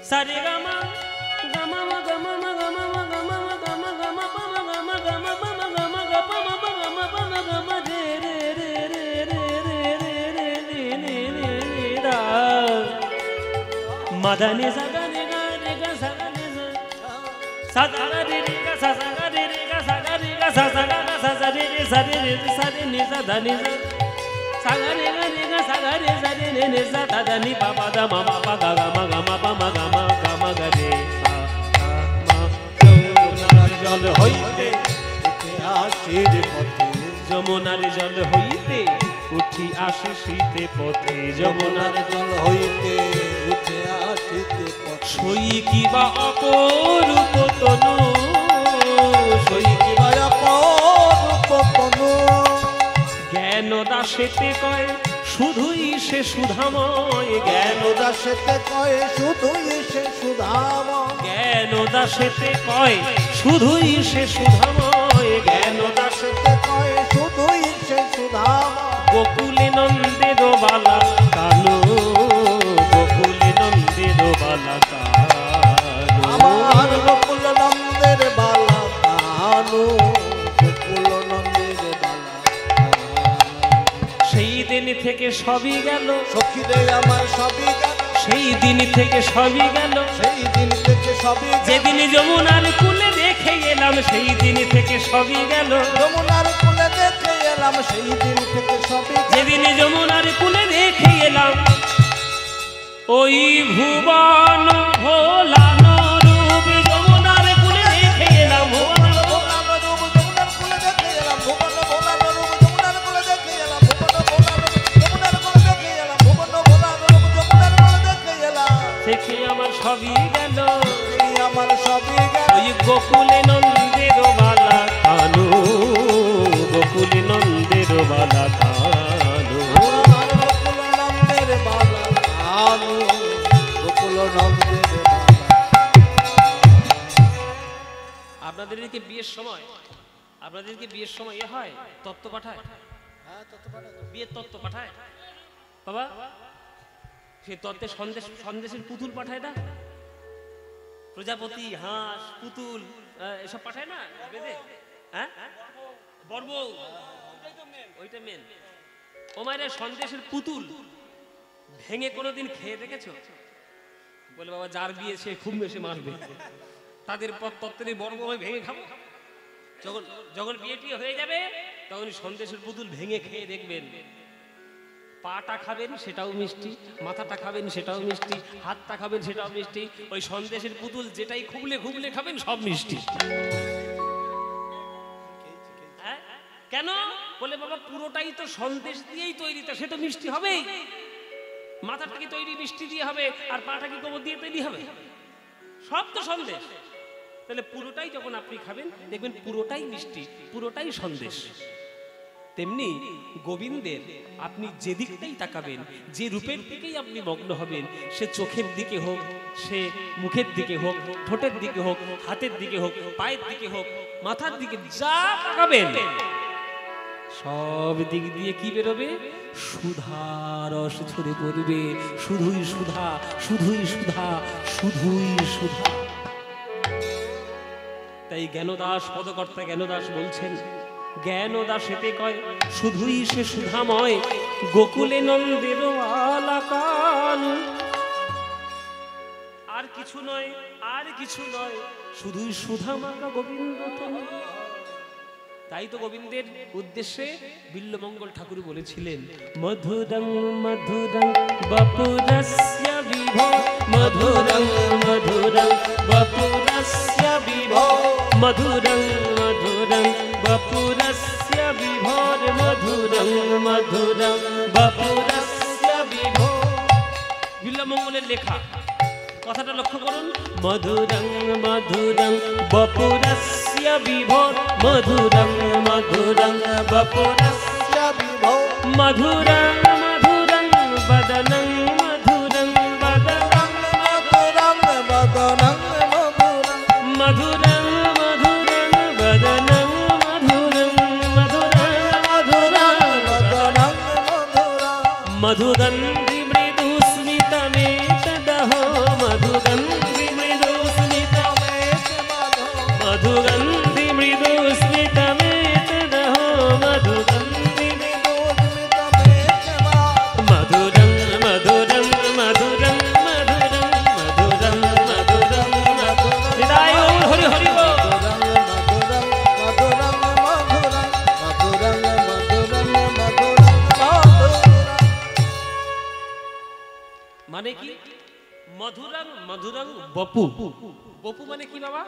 Sare gama gama gama gama gama gama gama gama gama gama gama gama gama gama gama re re re re re re re re re re da madane sagane ga re ga sagane sa sagare re ga sagare re ga sagare ga sagare sa sa re re sa re re sa re ni sa da ni sa sagare ga re ga sagare sa re ne ne sa da da ni pa pa da ma ma pa ga ga ma ga ma pa ma ga ma ga ma ga re sa ma যমুনার জল হইতে উঠিয়া আসির পথে যমুনার জল হইতে উঠি আসে শীতে পথে যমুনার যমুনার জল হইতে উঠে আসিতে পথে সই কিবা অপরূপ তনু সই কিবা অপরূপ তনু জ্ঞান দাসেতে কয় শুধুই সে সুধাময় জ্ঞান জ্ঞান দাসেতে কয় শুধুই সে সুধাম জ্ঞান দাসেতে কয় শুধুই সে সুধাময় জ্ঞান জ্ঞান দাসেতে কয় শুধুই সে সুধাম গোকুলে নন্দের বালা কানু গোকুলে নন্দের বালা কানু আমার গোকুল নন্দের বালা কানু গোকুল নন্দের বালা সেই দিন থেকে সবই গেল সখী রে আমার সবই গেল সেই দিন থেকে সবই গেল সেই দিন থেকে সবই গেল যেদিন যমুনার কুলে দেখে এলাম সেই দিন থেকে সবই গেল যমুনার কুলে দেখে এলাম সেই দিন থেকে সবই গেল যেদিন যমুনার কুলে দেখে এলাম ওই ভুবন ভোলানো রূপ যমুনার কুলে দেখে এলাম ভুবন ভোলানো রূপ যমুনার কুলে দেখে এলাম ভুবন ভোলানো রূপ যমুনার কুলে দেখে এলাম ভুবন ভোলানো যমুনার কুলে দেখে এলাম ভুবন ভোলানো রূপ যমুনার কুলে দেখে এলাম দেখে আমার সবই গেল এই আমার সবই গেল ওই গোকুলে নন্দের বালা কানু গোকুলে নন্দের বালা কানু আমার গোকুল নন্দের বালা কানু গোকুল নন্দের বালা আপনাদেরকে বিয়ের সময় আপনাদেরকে বিয়ের সময় এ হয় তত্ত্ব পাঠায় হ্যাঁ তত পারে বিয়ের তত্ত্ব পাঠায় বাবা সেই তত্ত্বে সন্দেশের পুতুল পাঠায় না প্রজাপতি হাঁস পুতুল এসব পাঠায় না বেদে হ্যাঁ বর্ব ওইটা মেন ও মায়ের সন্দেশের পুতুল ভেঙে কোনোদিন খেয়ে দেখেছো বলে বাবা যার বিয়ে সে খুব বেশি মারবে তাদের তত্ত্বের বর্ব আমি ভেঙে খাবো যখন যখন বিয়েটি হয়ে যাবে তখন সন্দেশের পুতুল ভেঙে খেয়ে দেখবেন পাটা খাবেন সেটাও মিষ্টি মাথাটা খাবেন সেটাও মিষ্টি হাতটা খাবেন সেটাও মিষ্টি ওই সন্দেশের পুতুল যেটাই খুবলে খুবলে খাবেন সব মিষ্টি হ্যাঁ? কেন বলে বাবা পুরোটাই তো সন্দেশ দিয়েই তৈরি তা সে তো মিষ্টি হবেই মাথাটা কি তৈরি মিষ্টি দিয়ে হবে আর পাটা কি গোবর দিয়ে তৈরি হবে সব তো সন্দেশ তাহলে পুরোটাই যখন আপনি খাবেন দেখবেন পুরোটাই মিষ্টি পুরোটাই সন্দেশ তেমনি গোবিন্দের আপনি যে দিকটাই তাকাবেন যে রূপের দিকেই আপনি মগ্ন হবেন সে চোখের দিকে হোক সে মুখের দিকে হোক ঠোঁটের দিকে হোক হাতের দিকে হোক পায়ের দিকে হোক মাথার দিকে যা তাকাবেন সব দিক দিয়ে কি বেরোবে সুধা রস ঝরে পড়বে শুধুই সুধা শুধুই সুধা শুধুই সুধা তাই জ্ঞানদাস পদকর্তা জ্ঞানদাস বলছেন জ্ঞানদাসেতে কয় শুধুই সে সুধাময় গোকুলে নন্দের আলাকান আর কিছু নয় আর কিছু নয় শুধুই সুধামাকা গোবিন্দ তনু তাই তো গোবিন্দের উদ্দেশ্যে বিল্লমঙ্গল ঠাকুর বলেছিলেন মধুরং মধুরং বপুরস্য বিভো মধুরং মধুরং বপুরস্য বিভো মধুরং মধুরং বপুরস্য বিভোর মধুরং মধুরং বপুরস্য বিভো বিল্লমঙ্গলের লেখা কথাটা লক্ষ্য করুন মধুরং মধুরং বপুরস্য বিভোর মধুরং মধুরং বপুরস্য বিভো মধুরং মধুরং বদনং মধুরং বদনং মধুরং বদনং মধুরং মধুরং মধুরং বদনং মধুরং মধুরং মধুরং বদনং মধুরং মধুগন্ধি মৃদু স্মিতমেতদহো মধুগন্ধি মৃদু স্মিতমেত মধুগন্ধি মৃদু স্মিতমেতদহো মধুগন্ধি মধুরং মধুরং মধুরং মধুরং মধুরং মধুরং হৃদয় হরি হরি বল মানে কি মধুরং মধুরং বপু বপু মানে কি বাবা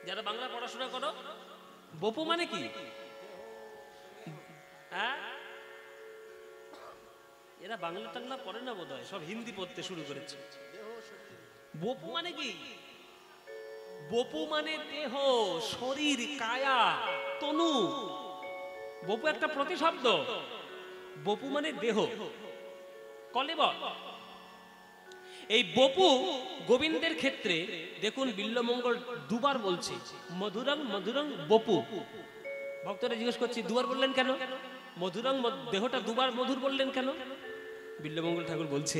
যারা বাংলা পড়াশোনা করো বপু মানে কি হ্যাঁ এরা বাংলা টাংলা পড়ে না বোধহয়, সব হিন্দি পড়তে শুরু করেছে। বপু মানে কি? বপু মানে দেহ, শরীর, কায়া, তনু। বপু একটা প্রতিশব্দ। বপু মানে দেহ, কলেবর। এই বপু গোবিন্দের ক্ষেত্রে দেখুন বিল্বমঙ্গল দুবার বলছে মধুরং মধুরং বপু। ভক্তরা জিজ্ঞেস করছে দুবার বললেন কেন? মধুরং, দেহটা দুবার মধুর বললেন কেন? বিল্বমঙ্গল ঠাকুর বলছে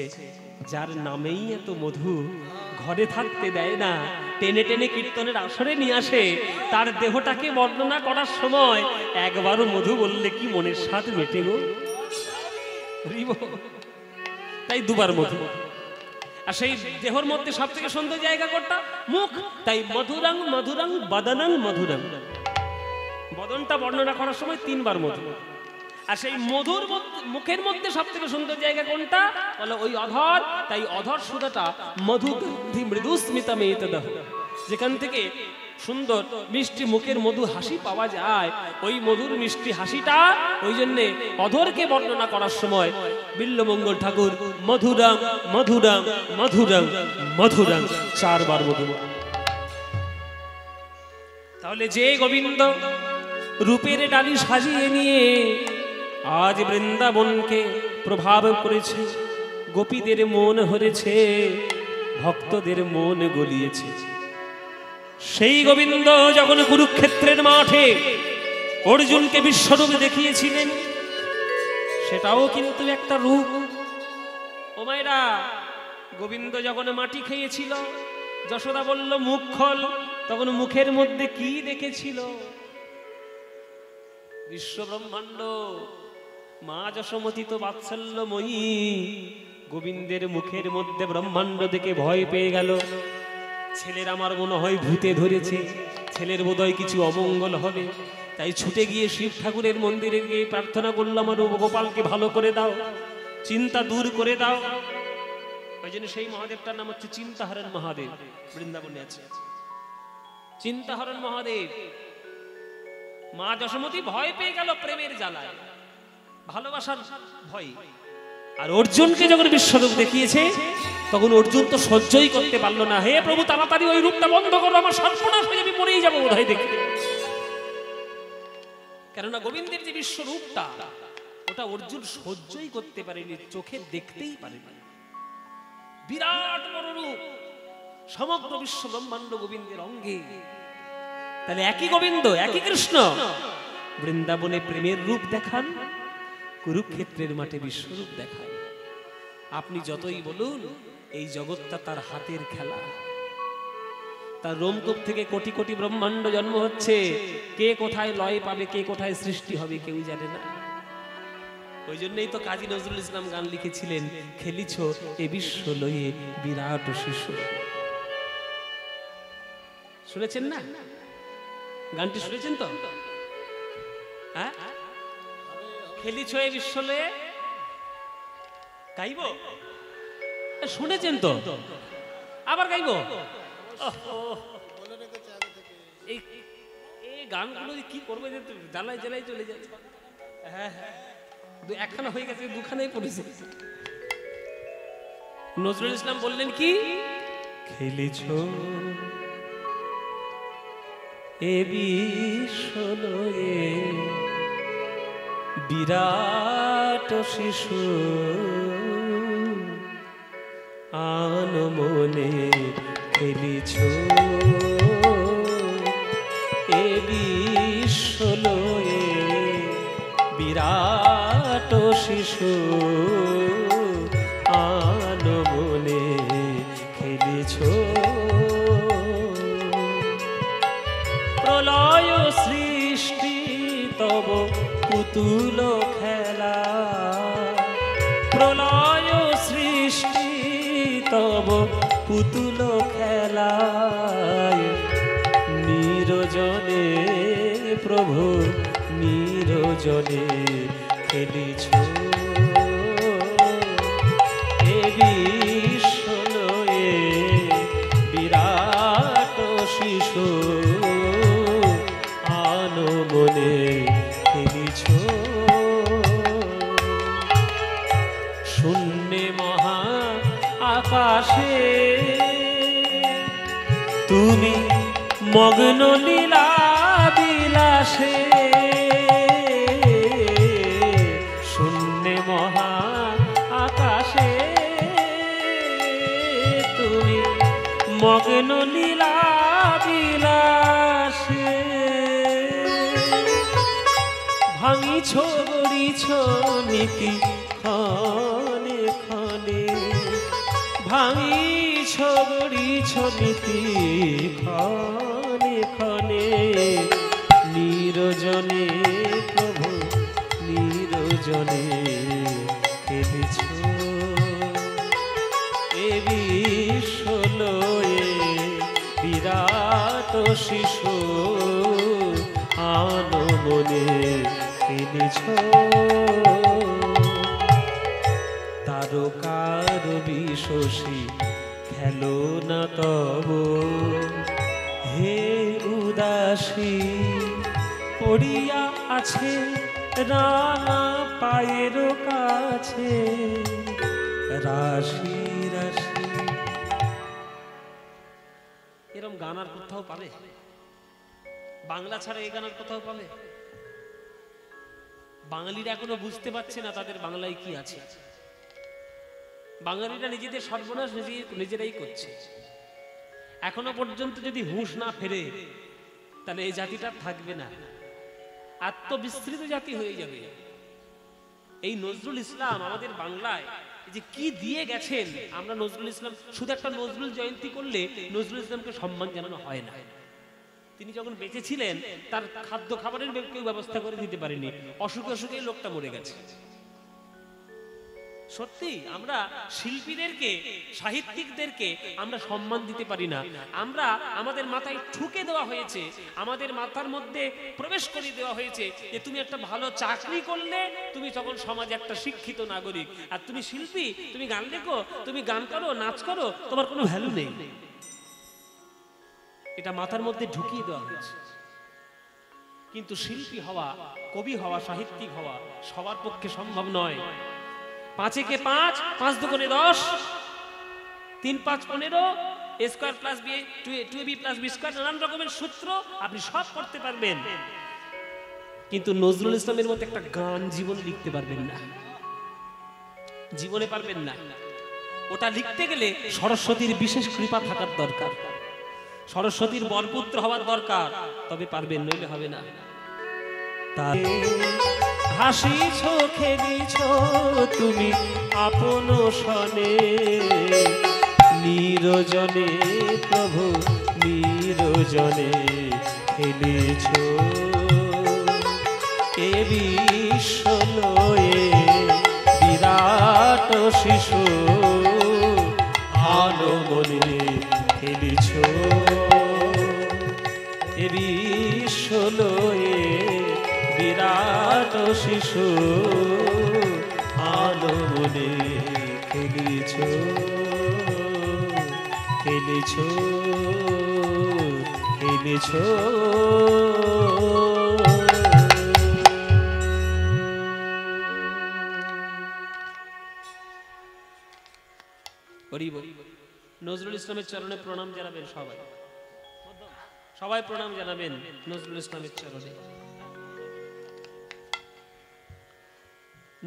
যার নামেই এত মধু, ঘরে থাকতে দেয় না, টেনে টেনে কীর্তনের আসরে নিয়ে আসে, তার দেহটাকে বর্ণনা করার সময় একবারও মধু বললে কি মনের স্বাদ মেটে গো? তাই দুবার মধু। আর সেই দেহর মধ্যে সব থেকে সুন্দর জায়গা কোনটা? মুখ। তাই মধুরং মধুরং বদনং মধুরং, বদনটা বর্ণনা করার সময় তিনবার মধু। আর সেই মধুর মুখের মধ্যে সব থেকে সুন্দর জায়গা কোনটা? বলে ওই অধর। তাই অধর সুধাটা মধু মৃদু স্মিতমেতদহ, যেখান থেকে সুন্দর মিষ্টি মুখের মধু হাসি পাওয়া যায়, ওই মধুর মিষ্টি হাসিটা, ওই জন্যে অধরকে বর্ণনা করার সময় বিল্বমঙ্গল ঠাকুর মধুরং মধুরং মধুরং মধুরং চারবার মধু। তাহলে যে গোবিন্দ রূপের ডালি সাজিয়ে নিয়ে আজ বৃন্দাবনকে প্রভাব করেছে, গোপীদের মন হরেছে, ভক্তদের মন গলিয়েছে, সেই গোবিন্দ যখন কুরুক্ষেত্রের মাঠে অর্জুনকে বিশ্বরূপ দেখিয়েছিলেন, সেটাও কিন্তু একটা রূপ। ও মায়েরা, গোবিন্দ যখন মাটি খেয়েছিল, যশোদা বলল মুখ খোল, তখন মুখের মধ্যে কি দেখেছিল? বিশ্ব ব্রহ্মাণ্ড। মা যশোমতী তো বাৎসল্যময়ী, গোবিন্দের মুখের মধ্যে ব্রহ্মাণ্ড দেখে ভয় পেয়ে গেল। ছেলের আমার মনে হয় ভূতে ধরেছে, ছেলের বোধহয় কিছু অমঙ্গল হবে, তাই ছুটে গিয়ে শিব ঠাকুরের মন্দিরে গিয়ে প্রার্থনা করলাম, আমার গোপালকে ভালো করে দাও, চিন্তা দূর করে দাও। ওই জন্য সেই মহাদেবটার নাম হচ্ছে চিন্তাহরণ মহাদেব, বৃন্দাবনে আছে চিন্তাহরণ মহাদেব। মা যশোমতী ভয় পেয়ে গেল প্রেমের জ্বালায়, ভালোবাসার ভয়। আর অর্জুনকে যখন বিশ্বরূপ দেখিয়েছে, তখন অর্জুন তো সহ্যই করতে পারলো না। হে প্রভু, তাড়াতাড়ি ওই রূপটা বন্ধ করো, আমার সর্বনাশ হয়ে যাবে, মরেই যাবো বোধহয় দেখে। কেননা গোবিন্দের যে বিশ্বরূপটা, ওটা অর্জুন সহ্যই করতে পারেনি, চোখে দেখতেই পারেনি। বিরাট বড় রূপ, সমগ্র বিশ্ব ব্রহ্মাণ্ড গোবিন্দের অঙ্গে। তাহলে একই গোবিন্দ, একই কৃষ্ণ বৃন্দাবনে প্রেমের রূপ দেখান, কুরুক্ষেত্রের মাঠে বিশ্বরূপ দেখান। আপনি যতই বলুন, এই জগৎটা তার হাতের খেলা। তার রোমকূপ থেকে কোটি কোটি ব্রহ্মাণ্ড জন্ম হচ্ছে, কে কোথায় লয় পাবে, কে কোথায় সৃষ্টি হবে, কেউ জানে না। ওই জন্যই তো কাজী নজরুল ইসলাম গান লিখেছিলেন, খেলিছ এ বিশ্ব লয়ে বিরাট শিশু। শুনেছেন না গানটি? শুনেছেন তো? হ্যাঁ, খেলিছ এ বিশ্ব লয়ে, গাইব? শুনেছেন তো? আবার গাইব? এই গানগুলো কি করবে, জ্বালায় জ্বালায় চলে যাচ্ছে। হ্যাঁ হ্যাঁ, একখানা হয়ে গেছে, দুখানাই পড়েছে। নজরুল ইসলাম বললেন কি, খেলিছ এ বিশ্ব লয়ে বিরাট শিশু, আন মনে খেলিছ এ বিশ্ব লয়ে বিরাট শিশু, আন মনে খেলিছ। প্রলয় সৃষ্টি তব পুতুল খেলা, প্রলয় সৃষ্টি তব পুতুল খেলায়, নিরজনে প্রভু নিরজনে খেলিছ এ বিশ্ব লয়ে বিরাট শিশু, আন মনে খেলিছ। তুমি মগ্ন লীলা বিলাসে শূন্যে মহা আকাশে তুমি মগ্ন লীলা বিলাসে ভাঙিছ গড়িছ নীতি ক্ষণে ক্ষণে ভাঙিছ গড়িছ নীতি ক্ষণে ক্ষণে নিরজনে প্রভু নিরজনে খেলেছ এ বিশ্ব লয়ে বিরাট শিশু আনো মনে খেলেছ তারকার বিশোষী খেলো না তব হে উদাসী পড়িয়া আছে রানা পায়ের কাছে রাশি রাশি। এরম গান আর কোথাও পাবে? বাংলা ছাড়া এই গান আর কোথাও পাবে? বাঙালিরা এখনো বুঝতে পারছে না তাদের বাংলায় কি আছে। বাঙালিরা নিজেদের সর্বনাশ নিজেরাই করছে। এখনো পর্যন্ত যদি হুঁশ না ফেরে তাহলে এই জাতিটা থাকবে না, আত্মবিস্মৃত জাতি হয়ে যাবে। এই নজরুল ইসলাম আমাদের বাংলায় যে কি দিয়ে গেছেন, আমরা নজরুল ইসলাম শুধু একটা নজরুল জয়ন্তী করলে নজরুল ইসলামকে সম্মান জানানো হয় না। তিনি যখন বেঁচে ছিলেন তার খাদ্য খাবারের কেউ ব্যবস্থা করে দিতে পারেনি, অসুখে অসুখে লোকটা মরে গেছে। সত্যি আমরা শিল্পীদেরকে সাহিত্যিকদেরকে আমরা সম্মান দিতে পারি না। আমরা আমাদের মাথায় ঠুকে দেওয়া হয়েছে, আমাদের মাথার মধ্যে প্রবেশ করিয়ে দেওয়া হয়েছে যে তুমি একটা ভালো চাকরি করলে তুমি তখন সমাজে একটা শিক্ষিত নাগরিক, আর তুমি শিল্পী, তুমি গান লেখো, তুমি গান করো, নাচ করো, তোমার কোনো ভ্যালু নেই। এটা মাথার মধ্যে ঢুকিয়ে দেওয়া হয়েছে। কিন্তু শিল্পী হওয়া, কবি হওয়া, সাহিত্যিক হওয়া সবার পক্ষে সম্ভব নয়। 5 একে 5, 5 দুগুণে 10, 3 5 15, a square plus b 2ab plus b square, নানান রকমের সূত্র আপনি সব করতে পারবেন, কিন্তু নজরুল ইসলামের মতো একটা গান জীবনে লিখতে পারবেন না, জীবনে পারবেন না। ওটা লিখতে গেলে সরস্বতীর বিশেষ কৃপা থাকার দরকার, সরস্বতীর বরপুত্র হওয়ার দরকার, তবে পারবেন, নইলে হবে না। তাই হাসিছ খেলিছ তুমি আপন সনে নিরজনে প্রভু নিরজনে খেলেছ এ বিশ্ব লয়ে বিরাট শিশু আলো মনে খেলেছ এ বিশ্ব লয়ে বিরাট শিশু আলো মনে খেলেছ খেলেছ খেলেছ। নজরুল ইসলামের চরণে প্রণাম জানাবেন সবাই, সবাই প্রণাম জানাবেন নজরুল ইসলামের চরণে।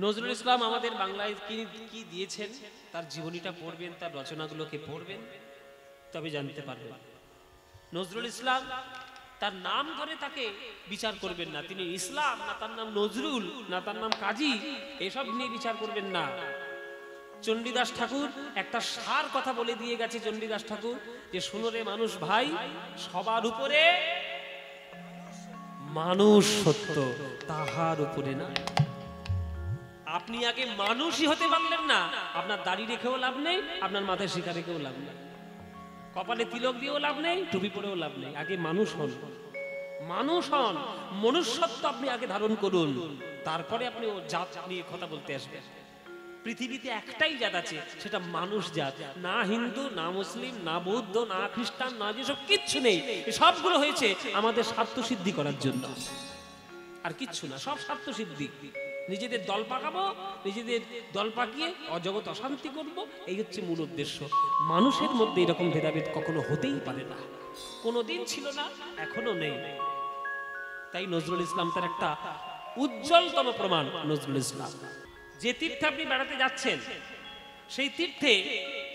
নজরুল ইসলাম আমাদের বাংলায় কি দিয়েছেন তার জীবনীটা পড়বেন, তার রচনাগুলোকে পড়বেন, তবে জানতে পারবেন। নজরুল ইসলাম তার নাম ধরে তাকে বিচার করবেন না, তিনি ইসলাম না তার নাম নজরুল না তার নাম কাজী, এসব নিয়ে বিচার করবেন না। চণ্ডীদাস ঠাকুর একটা সার কথা বলে দিয়ে গেছে, চণ্ডীদাস ঠাকুর, যে শুনো রে মানুষ ভাই, সবার উপরে মানুষ সত্য, তাহার উপরে না। আপনি আগে মানুষই হতে পারলেন না, আপনার দাড়ি রেখেও লাভ নেই, আপনার মাথায় শিখা রেখেও লাভ নেই, কপালে তিলক দিয়েও লাভ নেই, টুপি পরেও লাভ নেই। আগে মানুষ হন, মানুষ হন, মনুষ্যত্ব আপনি আগে ধারণ করুন, তারপরে আপনি ও জাত নিয়ে কথা বলতে আসবেন। পৃথিবীতে একটাই জাত আছে, সেটা মানুষ জাত, না হিন্দু না মুসলিম না বৌদ্ধ না খ্রিস্টান না যেসব কিচ্ছু নেই, সবগুলো হয়েছে আমাদের স্বার্থ সিদ্ধি করার জন্য, আর কিচ্ছু না, সব স্বার্থ সিদ্ধি। নিজেদের দল পাকাবো, নিজেদের দল পাকিয়ে অজগৎ অশান্তি করব, এই হচ্ছে মূল উদ্দেশ্য। মানুষের মধ্যে এরকম ভেদাভেদ কখনো হতেই পারে না। কোনোদিন ছিল না, এখনো নেই। তাই নজরুল ইসলাম তার একটা উজ্জ্বলতম প্রমাণ। নজরুল ইসলাম যে তীর্থে আপনি বেড়াতে যাচ্ছেন, সেই তীর্থে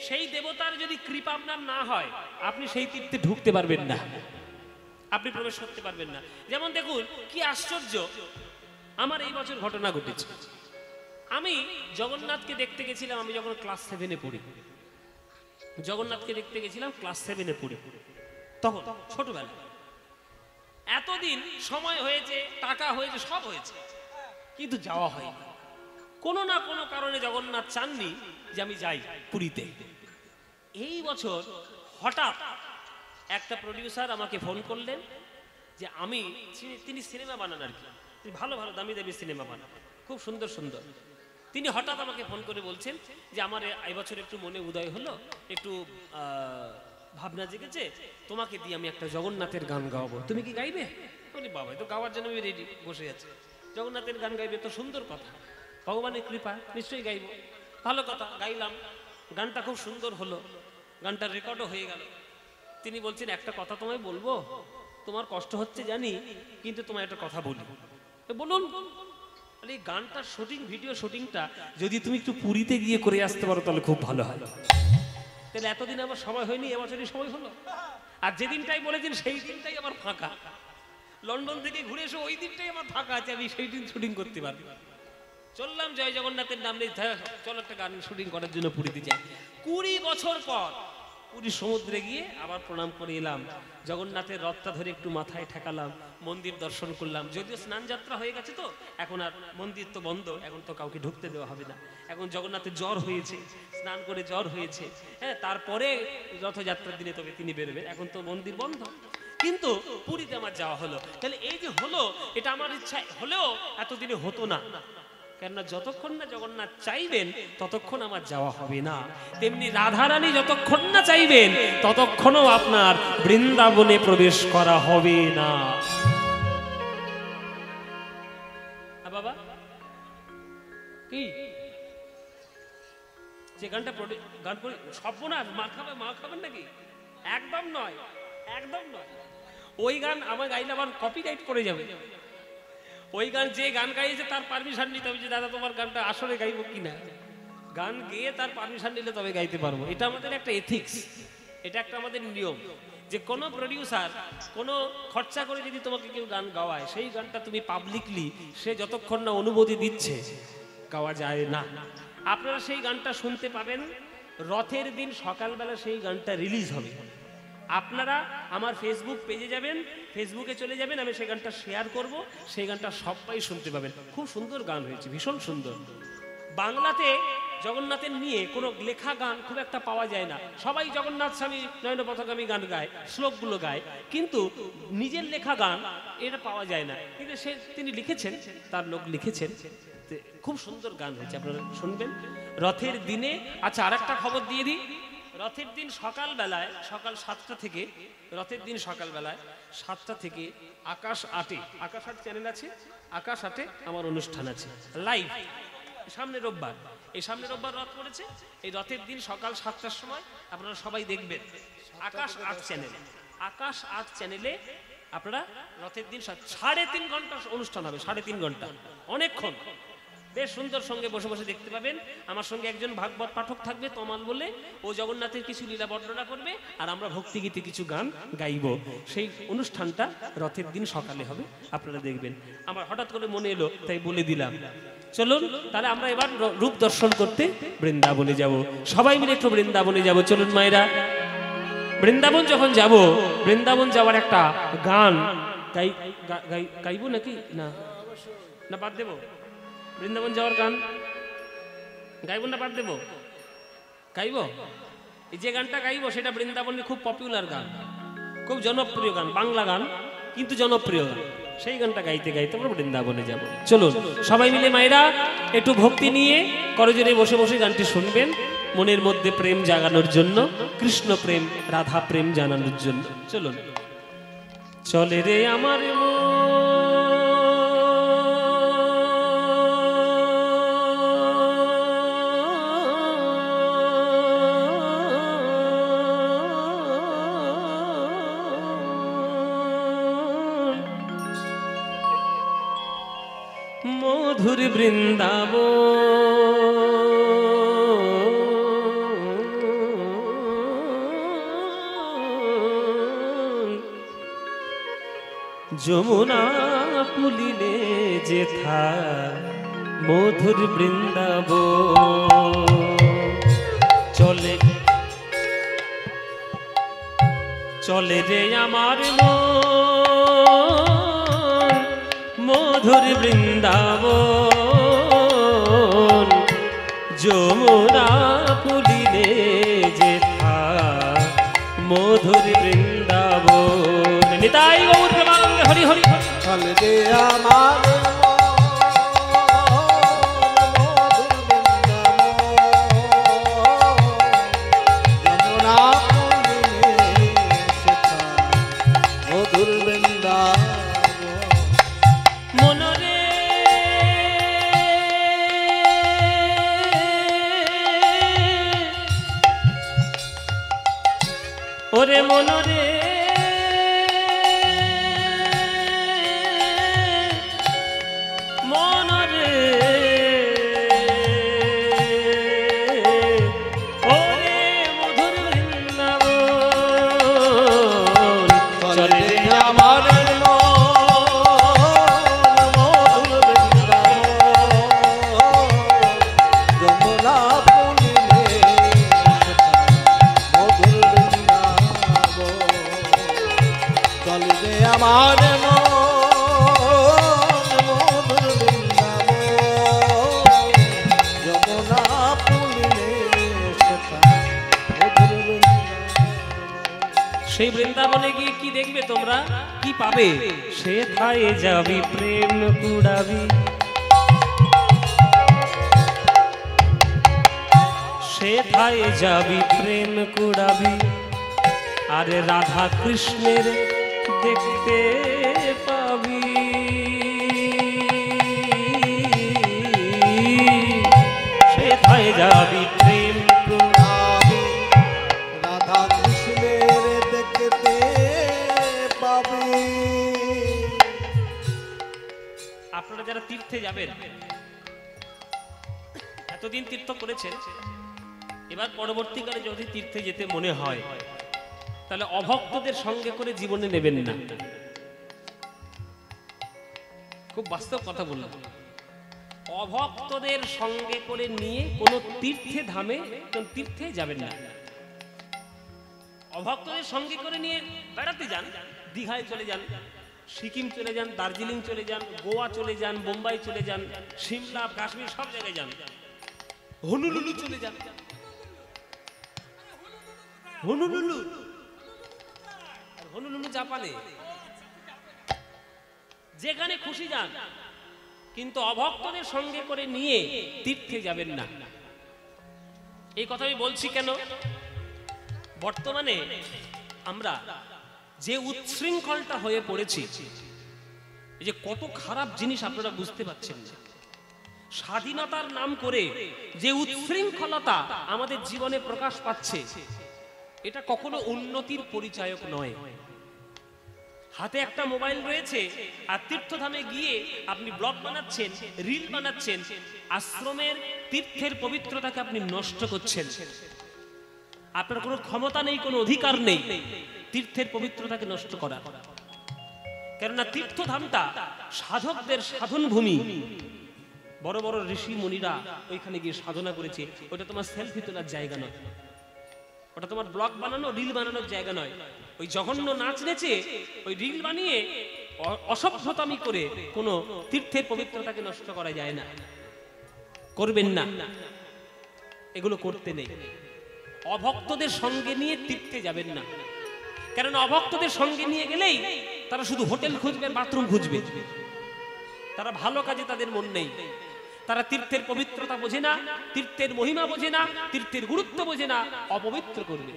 সেই দেবতার যদি কৃপা আপনার না হয়, আপনি সেই তীর্থে ঢুকতে পারবেন না, আপনি প্রবেশ করতে পারবেন না। যেমন দেখুন কি আশ্চর্য, আমার এই বছর ঘটনা ঘটেছে। আমি জগন্নাথকে দেখতে গেছিলাম, আমি যখন ক্লাস 7-এ পড়ি। জগন্নাথকে দেখতে গেছিলাম ক্লাস 7-এ পড়ি, তখন ছোটবেলা। এতদিন সময় হয়েছে, টাকা হয়েছে, সব হয়েছে, কিন্তু যাওয়া হয় কোনো না কোনো কারণে। জগন্নাথ চাননি যে আমি যাই পুরীতে। এই বছর হঠাৎ একটা প্রডিউসার আমাকে ফোন করলেন যে আমি, তিনি সিনেমা বানান আর কি, তিনি ভালো ভালো দামি দামি সিনেমা বানান, খুব সুন্দর সুন্দর। তিনি হঠাৎ আমাকে ফোন করে বলছেন যে আমার এবছর একটু মনে উদয় হলো, একটু ভাবনা জেগেছে, তোমাকে দিয়ে আমি একটা জগন্নাথের গান গাওয়াবো, তুমি কি গাইবে? বলি বাবা, তো গাওয়ার জন্য আমি রেডি বসে আছি। জগন্নাথের গান গাইবে তো সুন্দর কথা, ভগবানের কৃপা, নিশ্চয়ই গাইব। ভালো কথা, গাইলাম। গানটা খুব সুন্দর হলো, গানটা রেকর্ডও হয়ে গেল। তিনি বলছেন একটা কথা তোমায় বলবো, তোমার কষ্ট হচ্ছে জানি, কিন্তু তোমায় একটা কথা বলি। বলুন। আরে এই গানটার শুটিং, ভিডিও শুটিংটা যদি তুমি একটু পুরীতে গিয়ে করে আসতে পারো তাহলে খুব ভালো হয়। তাহলে এতদিন আমার সময় হয়নি, এবছরই সময় হলো। আর যেদিনটাই বলেছেন সেই দিনটাই আমার ফাঁকা। লন্ডন থেকে ঘুরে এসে ওই দিনটাই আমার ফাঁকা আছে, আমি সেই দিন শুটিং করতে পারবো। চললাম জয় জগন্নাথের নাম নিয়ে, চলো একটা গান শুটিং করার জন্য পুরীতে যাই। 20 বছর পর পুরী সমুদ্রে গিয়ে আবার প্রণাম করে এলাম। জগন্নাথের রথটা ধরে একটু মাথায় ঠেকালাম, মন্দির দর্শন করলাম। যদিও স্নান যাত্রা হয়ে গেছে, তো এখন আর মন্দির তো বন্ধ, এখন তো কাউকে ঢুকতে দেওয়া হবে না। এখন জগন্নাথের জ্বর হয়েছে, স্নান করে জ্বর হয়েছে, হ্যাঁ, তারপরে রথযাত্রার দিনে তবে তিনি বেরোবেন, এখন তো মন্দির বন্ধ। কিন্তু পুরীতে আমার যাওয়া হলো। তাহলে এই যে হলো, এটা আমার ইচ্ছা হলেও এতদিনে হতো না, কেননা যতক্ষণ না জগন্নাথ চাইবেন ততক্ষণ আমার যাওয়া হবে না। তেমনি রাধারানী যতক্ষণ না চাইবেন ততক্ষণও আপনার বৃন্দাবনে প্রবেশ করা হবে না। বাবা কি যে গানটা গান করে সর্বনাশ, মার খাবেন নাকি? একদম নয়, একদম নয়। ওই গান আমার গাইলে আবার কপিরাইট করে যাবে। ওই গান যে গান গাইছে তার পারমিশন নিতে হবে, যে দাদা তোমার গানটা আসলে গাইবো কিনা। গান গেয়ে তার পারমিশন নিলে তবে গাইতে পারবো। এটা আমাদের একটা এথিক্স, এটা একটা আমাদের নিয়ম, যে কোনো প্রডিউসার কোনো খরচা করে যদি তোমাকে কেউ গান গাওয়ায়, সেই গানটা তুমি পাবলিকলি, সে যতক্ষণ না অনুমতি দিচ্ছে, গাওয়া যায় না। আপনারা সেই গানটা শুনতে পাবেন রথের দিন সকালবেলা, সেই গানটা রিলিজ হবে। আপনারা আমার ফেসবুক পেজে যাবেন, ফেসবুকে চলে যাবেন, আমি সেই গানটা শেয়ার করব, সেই গানটা সবাই শুনতে পাবেন। খুব সুন্দর গান হয়েছে, ভীষণ সুন্দর। বাংলাতে জগন্নাথের নিয়ে কোনো লেখা গান খুব একটা পাওয়া যায় না। সবাই জগন্নাথ স্বামী নয়ন পথগামী গান গায়, শ্লোকগুলো গায়, কিন্তু নিজের লেখা গান এটা পাওয়া যায় না। কিন্তু তিনি লিখেছেন, তার লোক লিখেছেন, খুব সুন্দর গান হয়েছে, আপনারা শুনবেন রথের দিনে। আচ্ছা, আর একটা খবর দিয়ে দিই, রথের দিন সকালবেলায়, সকাল 7টা থেকে, রথের দিন সকালবেলায় 7টা থেকে আকাশ 8-এ, আকাশ 8 চ্যানেল আছে, আকাশ 8-এ আমার অনুষ্ঠান আছে লাইভ। সামনে রোববার, এই সামনে রোববার রথ পড়েছে, এই রথের দিন সকাল 7টার সময় আপনারা সবাই দেখবেন আকাশ 8 চ্যানেলে। আকাশ 8 চ্যানেলে আপনারা রথের দিন 3.5 ঘন্টা অনুষ্ঠান হবে, 3.5 ঘন্টা, অনেকক্ষণ, বেশ সুন্দর সঙ্গে বসে বসে দেখতে পাবেন। আমার সঙ্গে একজন ভাগবত পাঠক থাকবে, তমাল বলে, ও জগন্নাথের কিছু লীলা বর্ণনা করবে, আর আমরা ভক্তিগীতে কিছু গান গাইব। সেই অনুষ্ঠানটা রথের দিন সকালে হবে, আপনারা দেখবেন। আমার হঠাৎ করে মনে এলো, তাই বলে দিলাম। চলুন তাহলে আমরা এবার রূপ দর্শন করতে বৃন্দাবনে যাব, সবাই মিলে একটু বৃন্দাবনে যাব। চলুন মায়েরা, বৃন্দাবন যখন যাব, বৃন্দাবন যাওয়ার একটা গান গাইব নাকি না? না বাদ দেব? বৃন্দাবন যাওয়ার গান গাইব না বাদ দেব? গাইব। এই যে গানটা গাইব সেটা বৃন্দাবনের খুব পপুলার গান, খুব জনপ্রিয় গান, বাংলা গান কিন্তু জনপ্রিয় গান। সেই গানটা গাইতে গাইতে আমরা বৃন্দাবনে যাব। চলুন সবাই মিলে মায়েরা একটু ভক্তি নিয়ে করজোরে বসে বসে গানটি শুনবেন, মনের মধ্যে প্রেম জাগানোর জন্য, কৃষ্ণ প্রেম রাধা প্রেম জানানোর জন্য। চলুন। চলে রে আমার মধুর বৃন্দাবন যমুনা পুলিলে যেথা মধুর বৃন্দাবন চলে চলে রে আমার মন মধুর বৃন্দাবন যমুনা পুলিলে যেথা মধুর বৃন্দাবন নিতাই গৌর প্রেমানন্দে হরি হরি চলে রে আমার ওরে মনরে মনরে ওরে মধুর বৃন্দাবন চলে আমার আমার যমুনা পুলিলে সেই বৃন্দাবনে গিয়ে কি দেখবে তোমরা কি পাবে সে থায় যাবি প্রেম কুড়াবি সে থায় যাবি প্রেম কুড়াবি আরে রাধা কৃষ্ণের দেখতে পাবি সেথায় যাবি প্রেম কুড়াবি রাধা কৃষ্ণের দেখতে পাবি আপনারা যারা তীর্থে যাবেন এতদিন তীর্থ করেছেন এবার পরবর্তীকালে যদি তীর্থে যেতে মনে হয় তাহলে অভক্তদের সঙ্গে করে জীবনে নেবেন না খুব বাস্তব কথা বললাম অভক্তদের সঙ্গে করে নিয়ে কোনো তীর্থে ধামে তীর্থে যাবেন না অভক্তদের সঙ্গে করে নিয়ে বেড়াতে যান দীঘায় চলে যান সিকিম চলে যান দার্জিলিং চলে যান গোয়া চলে যান বোম্বাই চলে যান সিমলা কাশ্মীর সব জায়গায় যান হনুলুলু চলে যান হনুলুলু হনুলুলু জাপানে যেখানে খুশি যান কিন্তু অভক্তদের সঙ্গে করে নিয়ে তীর্থে যাবেন না এই কথা আমি বলছি কেন বর্তমানে আমরা যে উচ্ছৃঙ্খলটা হয়ে পড়েছি এই যে কত খারাপ জিনিস আপনারা বুঝতে পারছেন না স্বাধীনতার নাম করে যে উচ্ছৃঙ্খলতা আমাদের জীবনে প্রকাশ পাচ্ছে এটা কখনো উন্নতির পরিচায়ক নয় হাতে একটা মোবাইল রয়েছে আর তীর্থধামে গিয়ে আপনি ব্লগ বানাচ্ছেন রিল বানাচ্ছেন আশ্রমের তীর্থের পবিত্রতাকে আপনি নষ্ট করছেন আপনার কোনো ক্ষমতা নেই কোনো অধিকার নেই তীর্থের পবিত্রতাকে নষ্ট করা কেননা তীর্থধামটা সাধকদের সাধন ভূমি বড় বড় ঋষি মুনিরা ওইখানে গিয়ে সাধনা করেছে ওটা তোমার সেলফি তোলার জায়গা নয় ওটা তোমার ব্লগ বানানো রিল বানানোর জায়গা নয় ওই জঘন্য নাচ নেচে ওই রিল বানিয়ে অসভ্যতামি করে কোনো তীর্থের পবিত্রতাকে নষ্ট করা যায় না করবেন না এগুলো করতে নেই অভক্তদের সঙ্গে নিয়ে তীর্থে যাবেন না কারণ অভক্তদের সঙ্গে নিয়ে গেলেই তারা শুধু হোটেল খুঁজবে বাথরুম খুঁজবে তারা ভালো কাজে তাদের মন নেই তারা তীর্থের পবিত্রতা বোঝে না তীর্থের মহিমা বোঝে না তীর্থের গুরুত্ব বোঝে না অপবিত্র করবে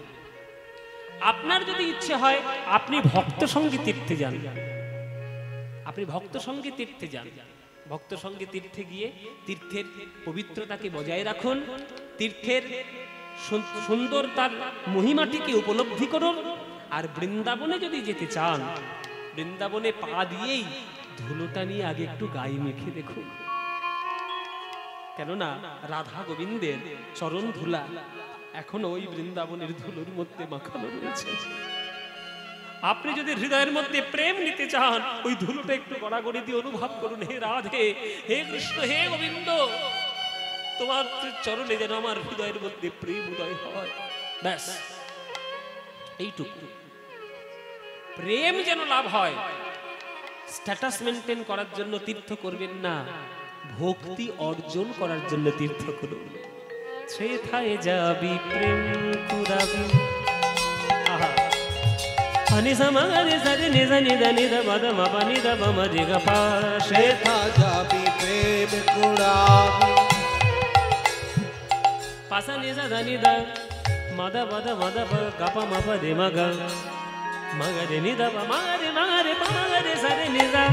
আপনার যদি ইচ্ছে হয় আপনি ভক্ত সঙ্গে তীর্থে যান আপনি ভক্ত সঙ্গে তীর্থে যান ভক্ত সঙ্গে তীর্থে গিয়ে তীর্থের পবিত্রতাকে বজায় রাখুন তীর্থের সুন্দর তার মহিমাটিকে উপলব্ধি করুন আর বৃন্দাবনে যদি যেতে চান বৃন্দাবনে পা দিয়েই ধুলোটা নিয়ে আগে একটু গায়ে মেখে দেখুন কেননা রাধা গোবিন্দের চরণ ধুলা এখনো ওই বৃন্দাবনের ধুলোর মধ্যে মাখানো রয়েছে। আপনি যদি হৃদয়ের মধ্যে প্রেম নিতে চান, ওই ধুলোটা একটু গড়াগড়ি দিয়ে অনুভব করুন। হে রাধে, হে কৃষ্ণ, হে গোবিন্দ, তোমার চরণে যেন আমার হৃদয়ের মধ্যে প্রেম উদয় হয়। ব্যাস এইটুকু। প্রেম যেন লাভ হয়। স্ট্যাটাস মেনটেন করার জন্য তীর্থ করবেন না, ভক্তি অর্জন করার জন্য তীর্থ করুন। সেথায় যাবি প্রেম কুরাবি। আহা, পানি সামারে সারে নিজা নিদা নিদা বাদা মাপা নিদা বামা রেগা পা। সেথা যাবি প্রেম কুড়াবি। পাসা নিজা দা নিদা মাদা বাদা মাদা পা গাপা মাপা রে মাগা মাগা রে নিদা বা মাগা রে পা মাগা রে সারে নিজা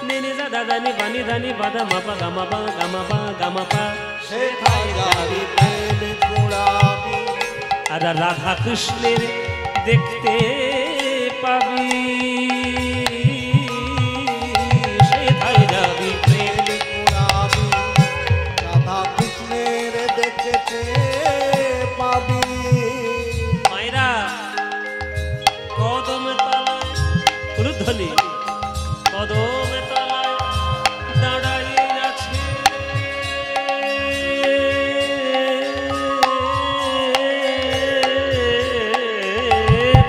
নে নিজা দাদা নি বানি দানি বাদা মাপা গামা পা গামা পা গামা পা। সেথা যাবি প্রেম কুড়াবি। আর রাধা কৃষ্ণের দেখতে পাবি। সেথায় যাবি প্রেম কুড়াবি। রাধা কৃষ্ণের দেখতে পাবি। মায়েরা কদম তলায় উলুধ্বনি কদম তলায় দাঁড়াইয়ে আছে।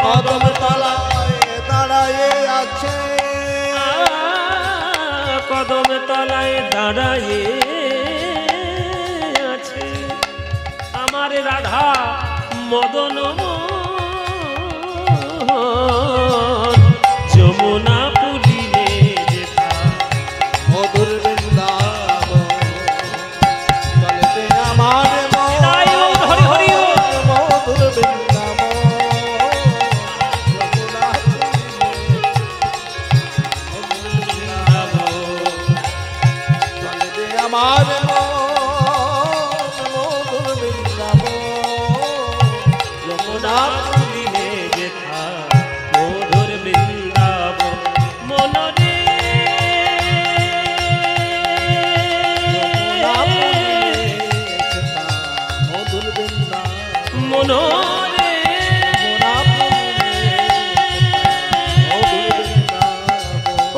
কদম তলায় দাঁড়ায়ে আছে। কদম তলায় দাঁড়াইয়ে আছে আমার রাধা মদন যমুনা পুলিনে যেথা মধুর বৃন্দাবন। চলতে আমার মন হরি হরি মধুর বৃন্দাবন। যমুনা চলতে আমার মন মধুর বৃন্দাবন। যমুনা পুলিনে যেথা মধুর বৃন্দাবন। মনরে মধুর বৃন্দাবন। মনরে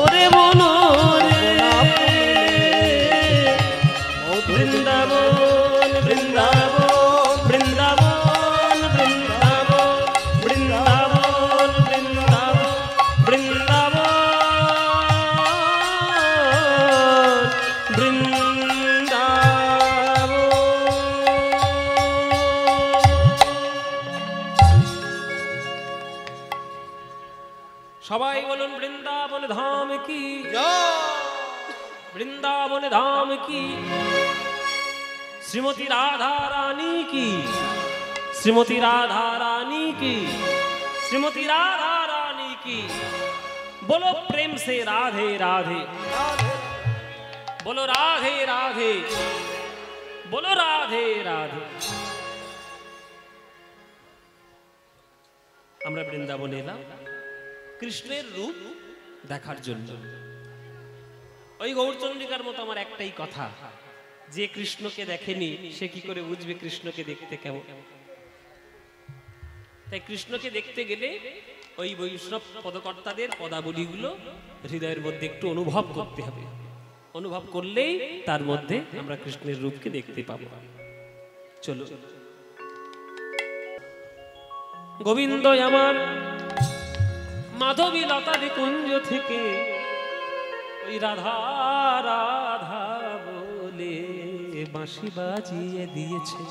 ওরে মনরে বৃন্দাবন বৃন্দাবন বৃন্দাবন বৃন্দাবন বৃন্দাবন বৃন্দাবন বৃন্দাবন সবাই বলুন বৃন্দাবন ধাম কি, বৃন্দাবন ধাম কি, শ্রীমতী রাধা রানী কি, শ্রীমতী রাধা রানী কি, श्रीमती राधा रानी की। बोलो प्रेम से राधे राधे, बोलो राधे राधे, बोलो राधे राधे। আমরা বৃন্দাবনে এলাম কৃষ্ণের রূপ দেখার জন্য। ওই গৌরচন্দ্রিকার মতো আমার একটাই কথা, যে কৃষ্ণকে দেখেনি সে কি করে বুঝবে কৃষ্ণকে দেখতে কেমন। তাই কৃষ্ণকে দেখতে গেলে ওই বৈষ্ণব পদকর্তাদের পদাবলীগুলো হৃদয়ের মধ্যে একটু অনুভব করতে হবে। অনুভব করলেই তার মধ্যে আমরা কৃষ্ণের রূপকে দেখতে পাবো। চলো গোবিন্দ আমার মাধবী লতার কুঞ্জ থেকে ওই রাধা রাধা বলে বাঁশি বাজিয়ে দিয়েছে।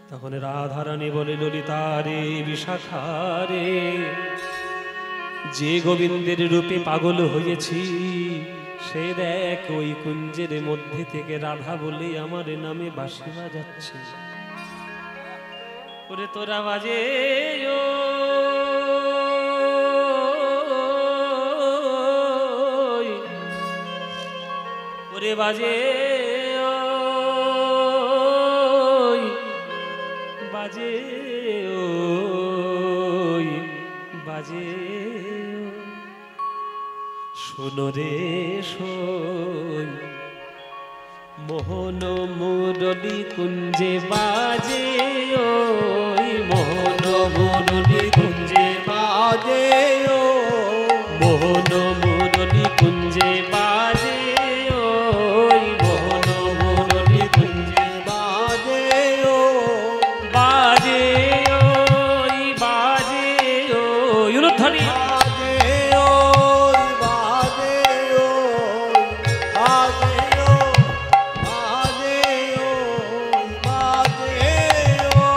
তখন রাধারানী বলে, ললিতারে বিশাখারে, যে গোবিন্দের রূপে পাগল হয়েছি সে দেখ ওই কুঞ্জের মধ্যে থেকে রাধা বলে আমার নামে বাঁশি বাজাচ্ছে। ওরে তোরা বাজে ওরে বাজে বাজে বাজে শোনো রে শোন, মোহন মুরলী কুঞ্জে বাজে ওই মোহন মুরলী কুঞ্জে বাজে ও মোহন মুরলী কুঞ্জে বাজে ওই মোহন মুরলী কুঞ্জে বাজে ও বাজে ওই বাজে ওই উলুধ্বনি বাজে ও বাজে ও বাজে ও বাজে ও বাজে ও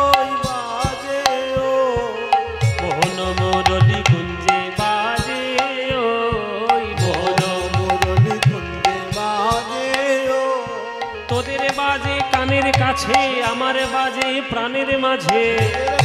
বাজে ও মোহন মুরলী কুঞ্জে বাজে ওই মোহন মুরলী কুঞ্জে বাজে ও তোদের বাজে কানের কাছে আমার বাজে প্রাণের মাঝে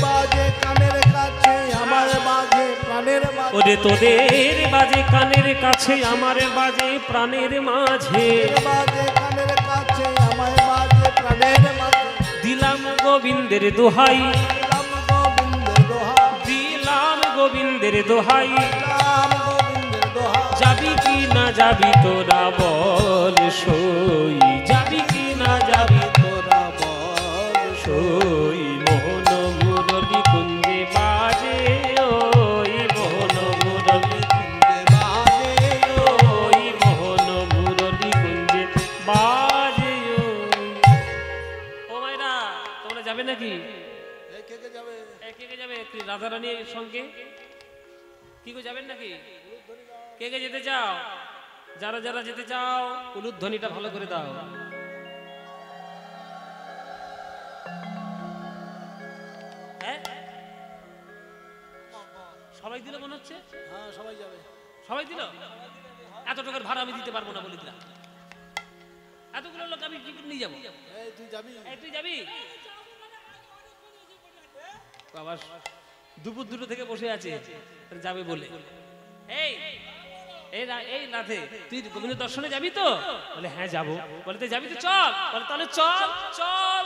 বাজে কানের কাছে আমার বাজে প্রাণের মাঝে ওরে তোদের বাজে কানের কাছে আমার বাজে প্রাণের মাঝে বাজে কানের কাছে আমার বাজে প্রাণের মাঝে দিলাম গোবিন্দের দোহাই রাম গোবিন্দের দোহা দিলাম গোবিন্দের দোহাই রাম গোবিন্দের দোহা যাবি কি না যাবি তোরা বল সই যাবি কি না যাবি তোরা বল সই মোহন মুরলী কুঞ্জে বাজে ওই মোহন মুরলী কুঞ্জে বাজে ও ওই মোহন মুরলী কুঞ্জে বাজে ও মায়েরা তোমরা যাবে নাকি এই কে কে যাবে কে কে যাবে রাধা রানীর সঙ্গে কি গো যাবেন নাকি কে কে যেতে চাও যারা যারা যেতে চাও উলুধ্বনিটা ভালো করে দাও হ্যাঁ সবাই দিল মনে হচ্ছে হ্যাঁ সবাই যাবে সবাই দিল এত টাকার ভাড়া আমি দিতে পারবো না বলে দিলাম এতগুলো লোক আমি কি করে নিয়ে যাবো এই তুই যাবি এই তুই যাবি বাবা দুপুর দুটো থেকে বসে আছে যাবে বলে এই এই রাধে তুই গোবিন্দ দর্শনে যাবি তো বলে হ্যাঁ যাবো বলে তুই যাবি তো চল বলে তাহলে চল চল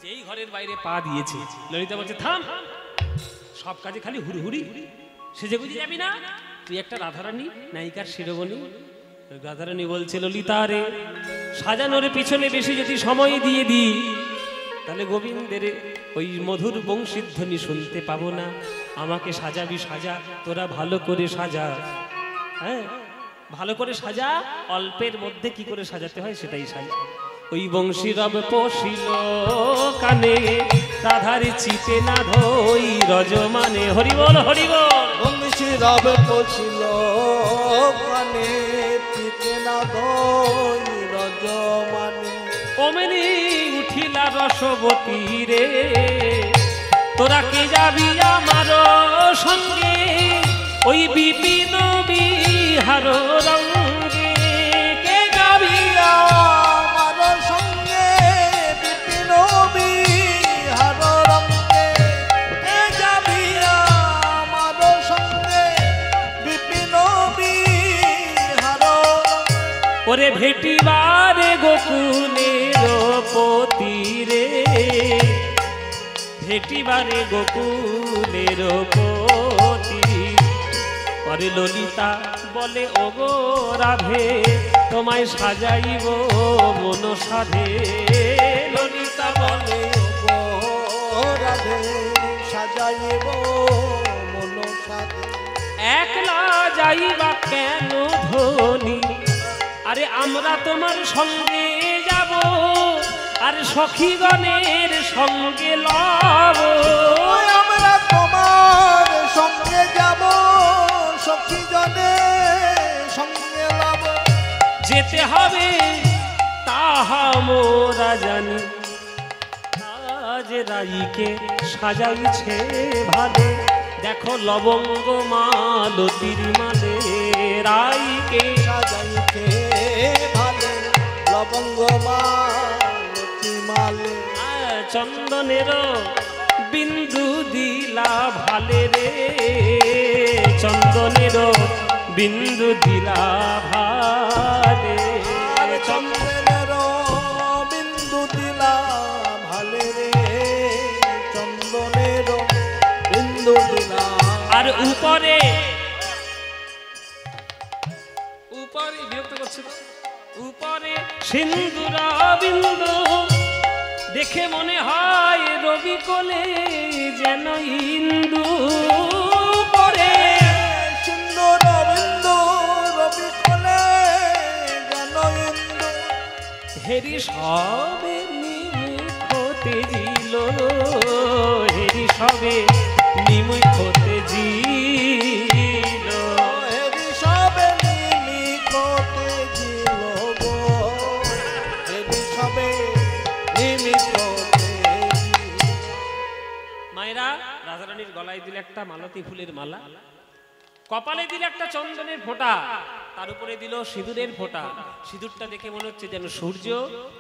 যেই ঘরের বাইরে পা দিয়েছে ললিতা বলছে থাম সব কাজে খালি হুড়হুড়ি সেজে গুজে যাবি না তুই একটা রাধারানী নায়িকার শিরোমণি রাধারানী বলছে ললিতা রে সাজানোর পিছনে বেশি যদি সময় দিয়ে দিই তাহলে গোবিন্দের ওই মধুর বংশীধ্বনি শুনতে পাবো না আমাকে সাজাবি সাজা তোরা ভালো করে সাজা হ্যাঁ ভালো করে সাজা অল্পের মধ্যে কি করে সাজাতে হয় সেটাই সাজা ওই বংশীরব পশিল কানে রাধার চিতে না ধই রজমানে হরিবল হরিবল বংশী রব পছিল কানে পিতে না দই রজমানে ওমেনি উঠিলা রসবতী রে তোরা কে যাবি আমার সঙ্গে ওই বিপিন বিহার রঙ্গে কে যাবি আমার সঙ্গে বিপিন বিহার রঙ্গে এ যাবি আমার সঙ্গে বিপিন বিহার ওরে ভেটিবারে গোকুলের পতি রে ভেটিবারে গোকুলের পতি পরে ললিতা বলে ওগো রাধে তোমায় সাজাইব মন সাধে ললিতা বলে ও রাধে সাজাইব মন সাধে একলা যাইবা কেন ধনী আরে আমরা তোমার সঙ্গে যাব আর সখীগণের সঙ্গে লব ওই আমরা তোমার সঙ্গে যাব সখী জনে সঙ্গে লাভ যেতে হবে তাহা মোরা জানি আজ রাইকে সাজাইছে ভালে দেখো লবঙ্গ মালতির মালে রাইকে সাজাইতে ভালে লবঙ্গ মালতি মালে চন্দনের বিন্দু দিলা ভালে রে চন্দনের বিন্দু দিলা ভালে আর চন্দ্রের বিন্দু দিলা ভালে রে চন্দনের বিন্দু দিলা আর উপরে উপরে বিরক্ত তো উপরে সিন্দুরা বিন্দু দেখে মনে হয় রবি কোলে যেন ইন্দু পরে সুন্দর বিন্দু রবি কোলে যেন ইন্দু হেরি সবে নিমুখতে জিল হেরি সবে নিমুখতে জিল হেরি সবে নিমিখতে জিল গো হেরি সবে নিমিখতে মায়েরা রাজারানীর গলায় দিলে একটা মালতী ফুলের মালা, কপালে দিলে একটা চন্দনের ফোঁটা, তার উপরে দিল সিঁদুরের ফোঁটা। সিঁদুরটা দেখে মনে হচ্ছে যেন সূর্য,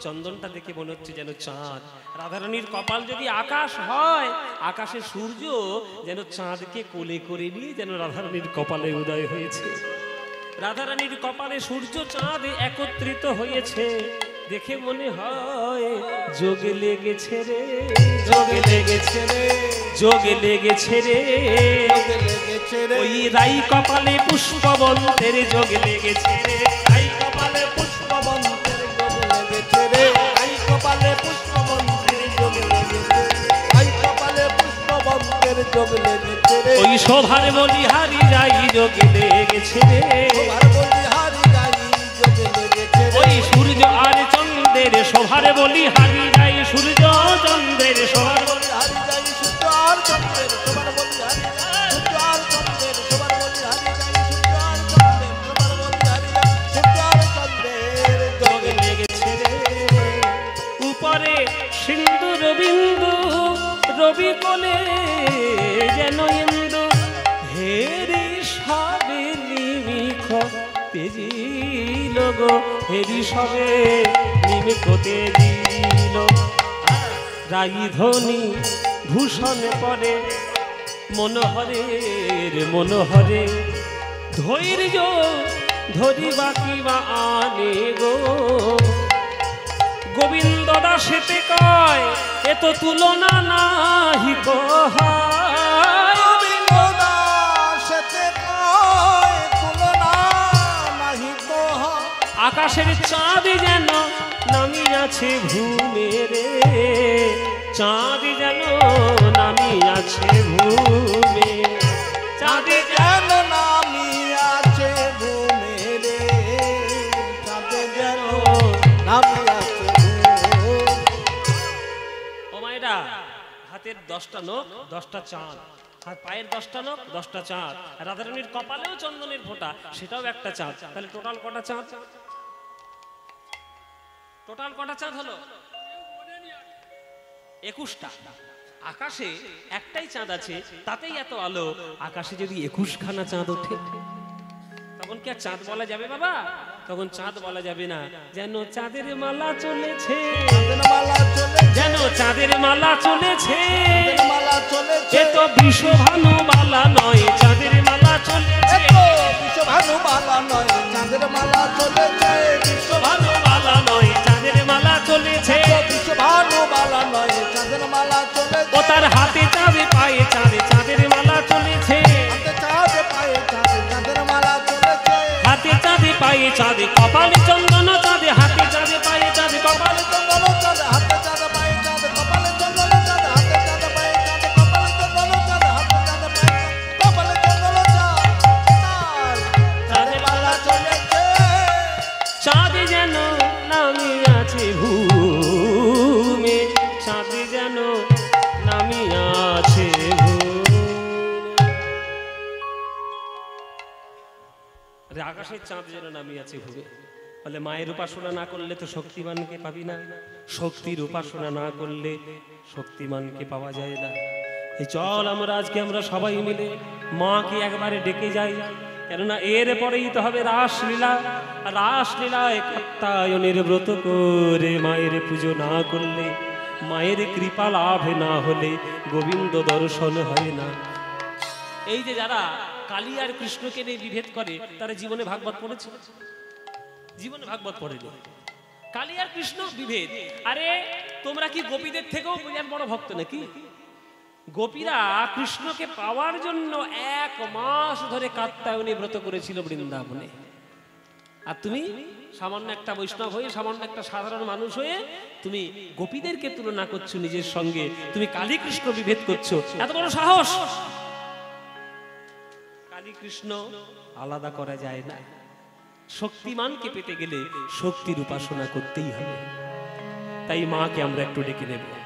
চন্দনটা দেখে মনে হচ্ছে যেন চাঁদ। রাধারানীর কপাল যদি আকাশ হয়, আকাশে সূর্য যেন চাঁদকে কোলে করে নিয়ে যেন রাধারানীর কপালে উদয় হয়েছে। রাধারানীর কপালে সূর্য চাঁদ একত্রিত হয়েছে, দেখে মনে হয় যোগে লেগেছে রে, যোগে লেগেছে রে, যোগে লেগেছে রে, লেগেছে রে ওই রাই কপালে পুষ্পবন্তের যোগে লেগেছে রে, রাই কপালে পুষ্পবন্তের যোগ লেগেছে রে আই কপালে পুষ্পবন্তের যোগ লেগেছে আই কপালে পুষ্পবন্তের যোগ লেগেছে রে ওই শোভার বলিহারি রাই যোগে লেগেছে রে, তোমার বলিহারি যাই যোগ লেগেছে রে ওই সূর্য আর চন্দ্রের শোভার বলিহারি রাই সূর্য চন্দ্রের শোভার বলিহারি যাই সূর্য আর চন্দ্রের তোমার বলিহারি সূর্য আর চন্দ্রের তোমার বলিহারি যাই সূর্য আর চন্দ্রের তোমার বলিহারি সূর্য আর চন্দ্রের যোগ যোগে লেগেছে রে। উপরে সিন্দুর বিন্দু রবি কোলে যেন ইন্দু হেরি সবে নিমিখ তেজিল গো, হেরি সবে নিমিখ তেজিল। রাই ধ্বনি ভূষণ পরে মনোহরের মনোহরে ধৈর্য ধরিবা কিবা আনে গো, গোবিন্দ দাসেতে কয় এ তো তুলনা নাহি কহায়। গোবিন্দ দাসেতে কয় তুলনা নাহি কহ আকাশের চাঁদ যেন নামিয়াছে ভূমে রে, চাঁদ যেন নামিয়াছে ভূমে, চাঁদ যেন নামি আছে ঘুমে রে চাঁদে যেন নামি আছে ঘুম। ও মায়েরা, হাতের 10টা নখ 10টা চাঁদ, আর পায়ের 10টা নখ 10টা চাঁদ, রাধারানীর কপালেও চন্দনের ফোঁটা, সেটাও একটা চাঁদ। তাহলে টোটাল কটা চাঁদ? টোটাল কটা চাঁদ হলো? 21টা। আকাশে একটাই চাঁদ আছে, তাতেই এত আলো। আকাশে যদি 21খানা চাঁদ ওঠে তখন কি আর চাঁদ বলা যাবে বাবা? তখন চাঁদ বলা যাবে না। যেন চাঁদের মালা চলেছে, চাঁদের মালা চলে যেন চাঁদের মালা চলেছে, চাঁদের মালা চলেছে এ তো বিশ্বভানু বালা নয়, চাঁদের মালা চলেছে, এত বিশ্বভানু মালা নয় চাঁদের মালা চলেছে বিশ্বভানু বালা নয়, চাঁদের মালা চলেছে। বিশ্বভানু মালা নয় চাঁদের মালা চলেছে ও তার হাতে চাঁদে পায়ে চাঁদে চাঁদের মালা চলেছে, হাতে চাঁদে পায়ে চাঁদে চাঁদের মালা চলেছে হাতে চাঁদে পায়ে চাঁদে কপালে চন্দন চাঁদে, হাতে চাঁদে পায়ে চাঁদে কপালে চন্দন চাঁদে হাতে চাঁদে পায়ে চাঁদে কপালে চন্দন চাঁদে হাতে চাঁদে পায়ে চাঁদে কপালে চন্দন চাঁদে হাতে চাঁদে পায়ে কপালে চন্দন চাঁদের মালা চলেছে চাঁদ যেন নামিয়াছে ভূমে, চাঁদ যেন নামিয়াছে ভূমে। আকাশের চাঁদ যেন নামিয়াছে ভূমে। বলে মায়ের উপাসনা না করলে তো শক্তিমানকে পাবি না, শক্তির উপাসনা না করলে শক্তিমানকে পাওয়া যায় না। এই চল আমরা আজকে আমরা সবাই মিলে মাকে একবারে ডেকে যাই, কেননা এর পরেই তো হবে রাসলীলা। রাসলীলায় কাত্যায়নের ব্রত করে মায়ের পুজো না করলে, মায়ের কৃপা লাভ না হলে গোবিন্দ দর্শন হয় না। এই যে যারা কালী আর কৃষ্ণকে নিয়ে বিভেদ করে, তারা জীবনে ভাগবত পড়েছে? জীবনে ভাগবত পড়েনি। কালী আর কৃষ্ণ বিভেদ। আরে তোমরা কি গোপীদের থেকেও বিরাট বড় ভক্ত নাকি? গোপীরা কৃষ্ণকে পাওয়ার জন্য 1 মাস ধরে কাত্যায়নী ব্রত করেছিল বৃন্দাবনে। আর তুমি সামান্য একটা বৈষ্ণব হয়ে, সামান্য একটা সাধারণ মানুষ হয়ে তুমি গোপীদেরকে তুলনা করছো নিজের সঙ্গে, তুমি কালী কৃষ্ণ বিভেদ করছো। এত বড় সাহস! কালী কৃষ্ণ আলাদা করা যায় না। শক্তিমানকে পেতে গেলে শক্তির উপাসনা করতেই হবে। তাই মাকে আমরা একটু ডেকে নেব।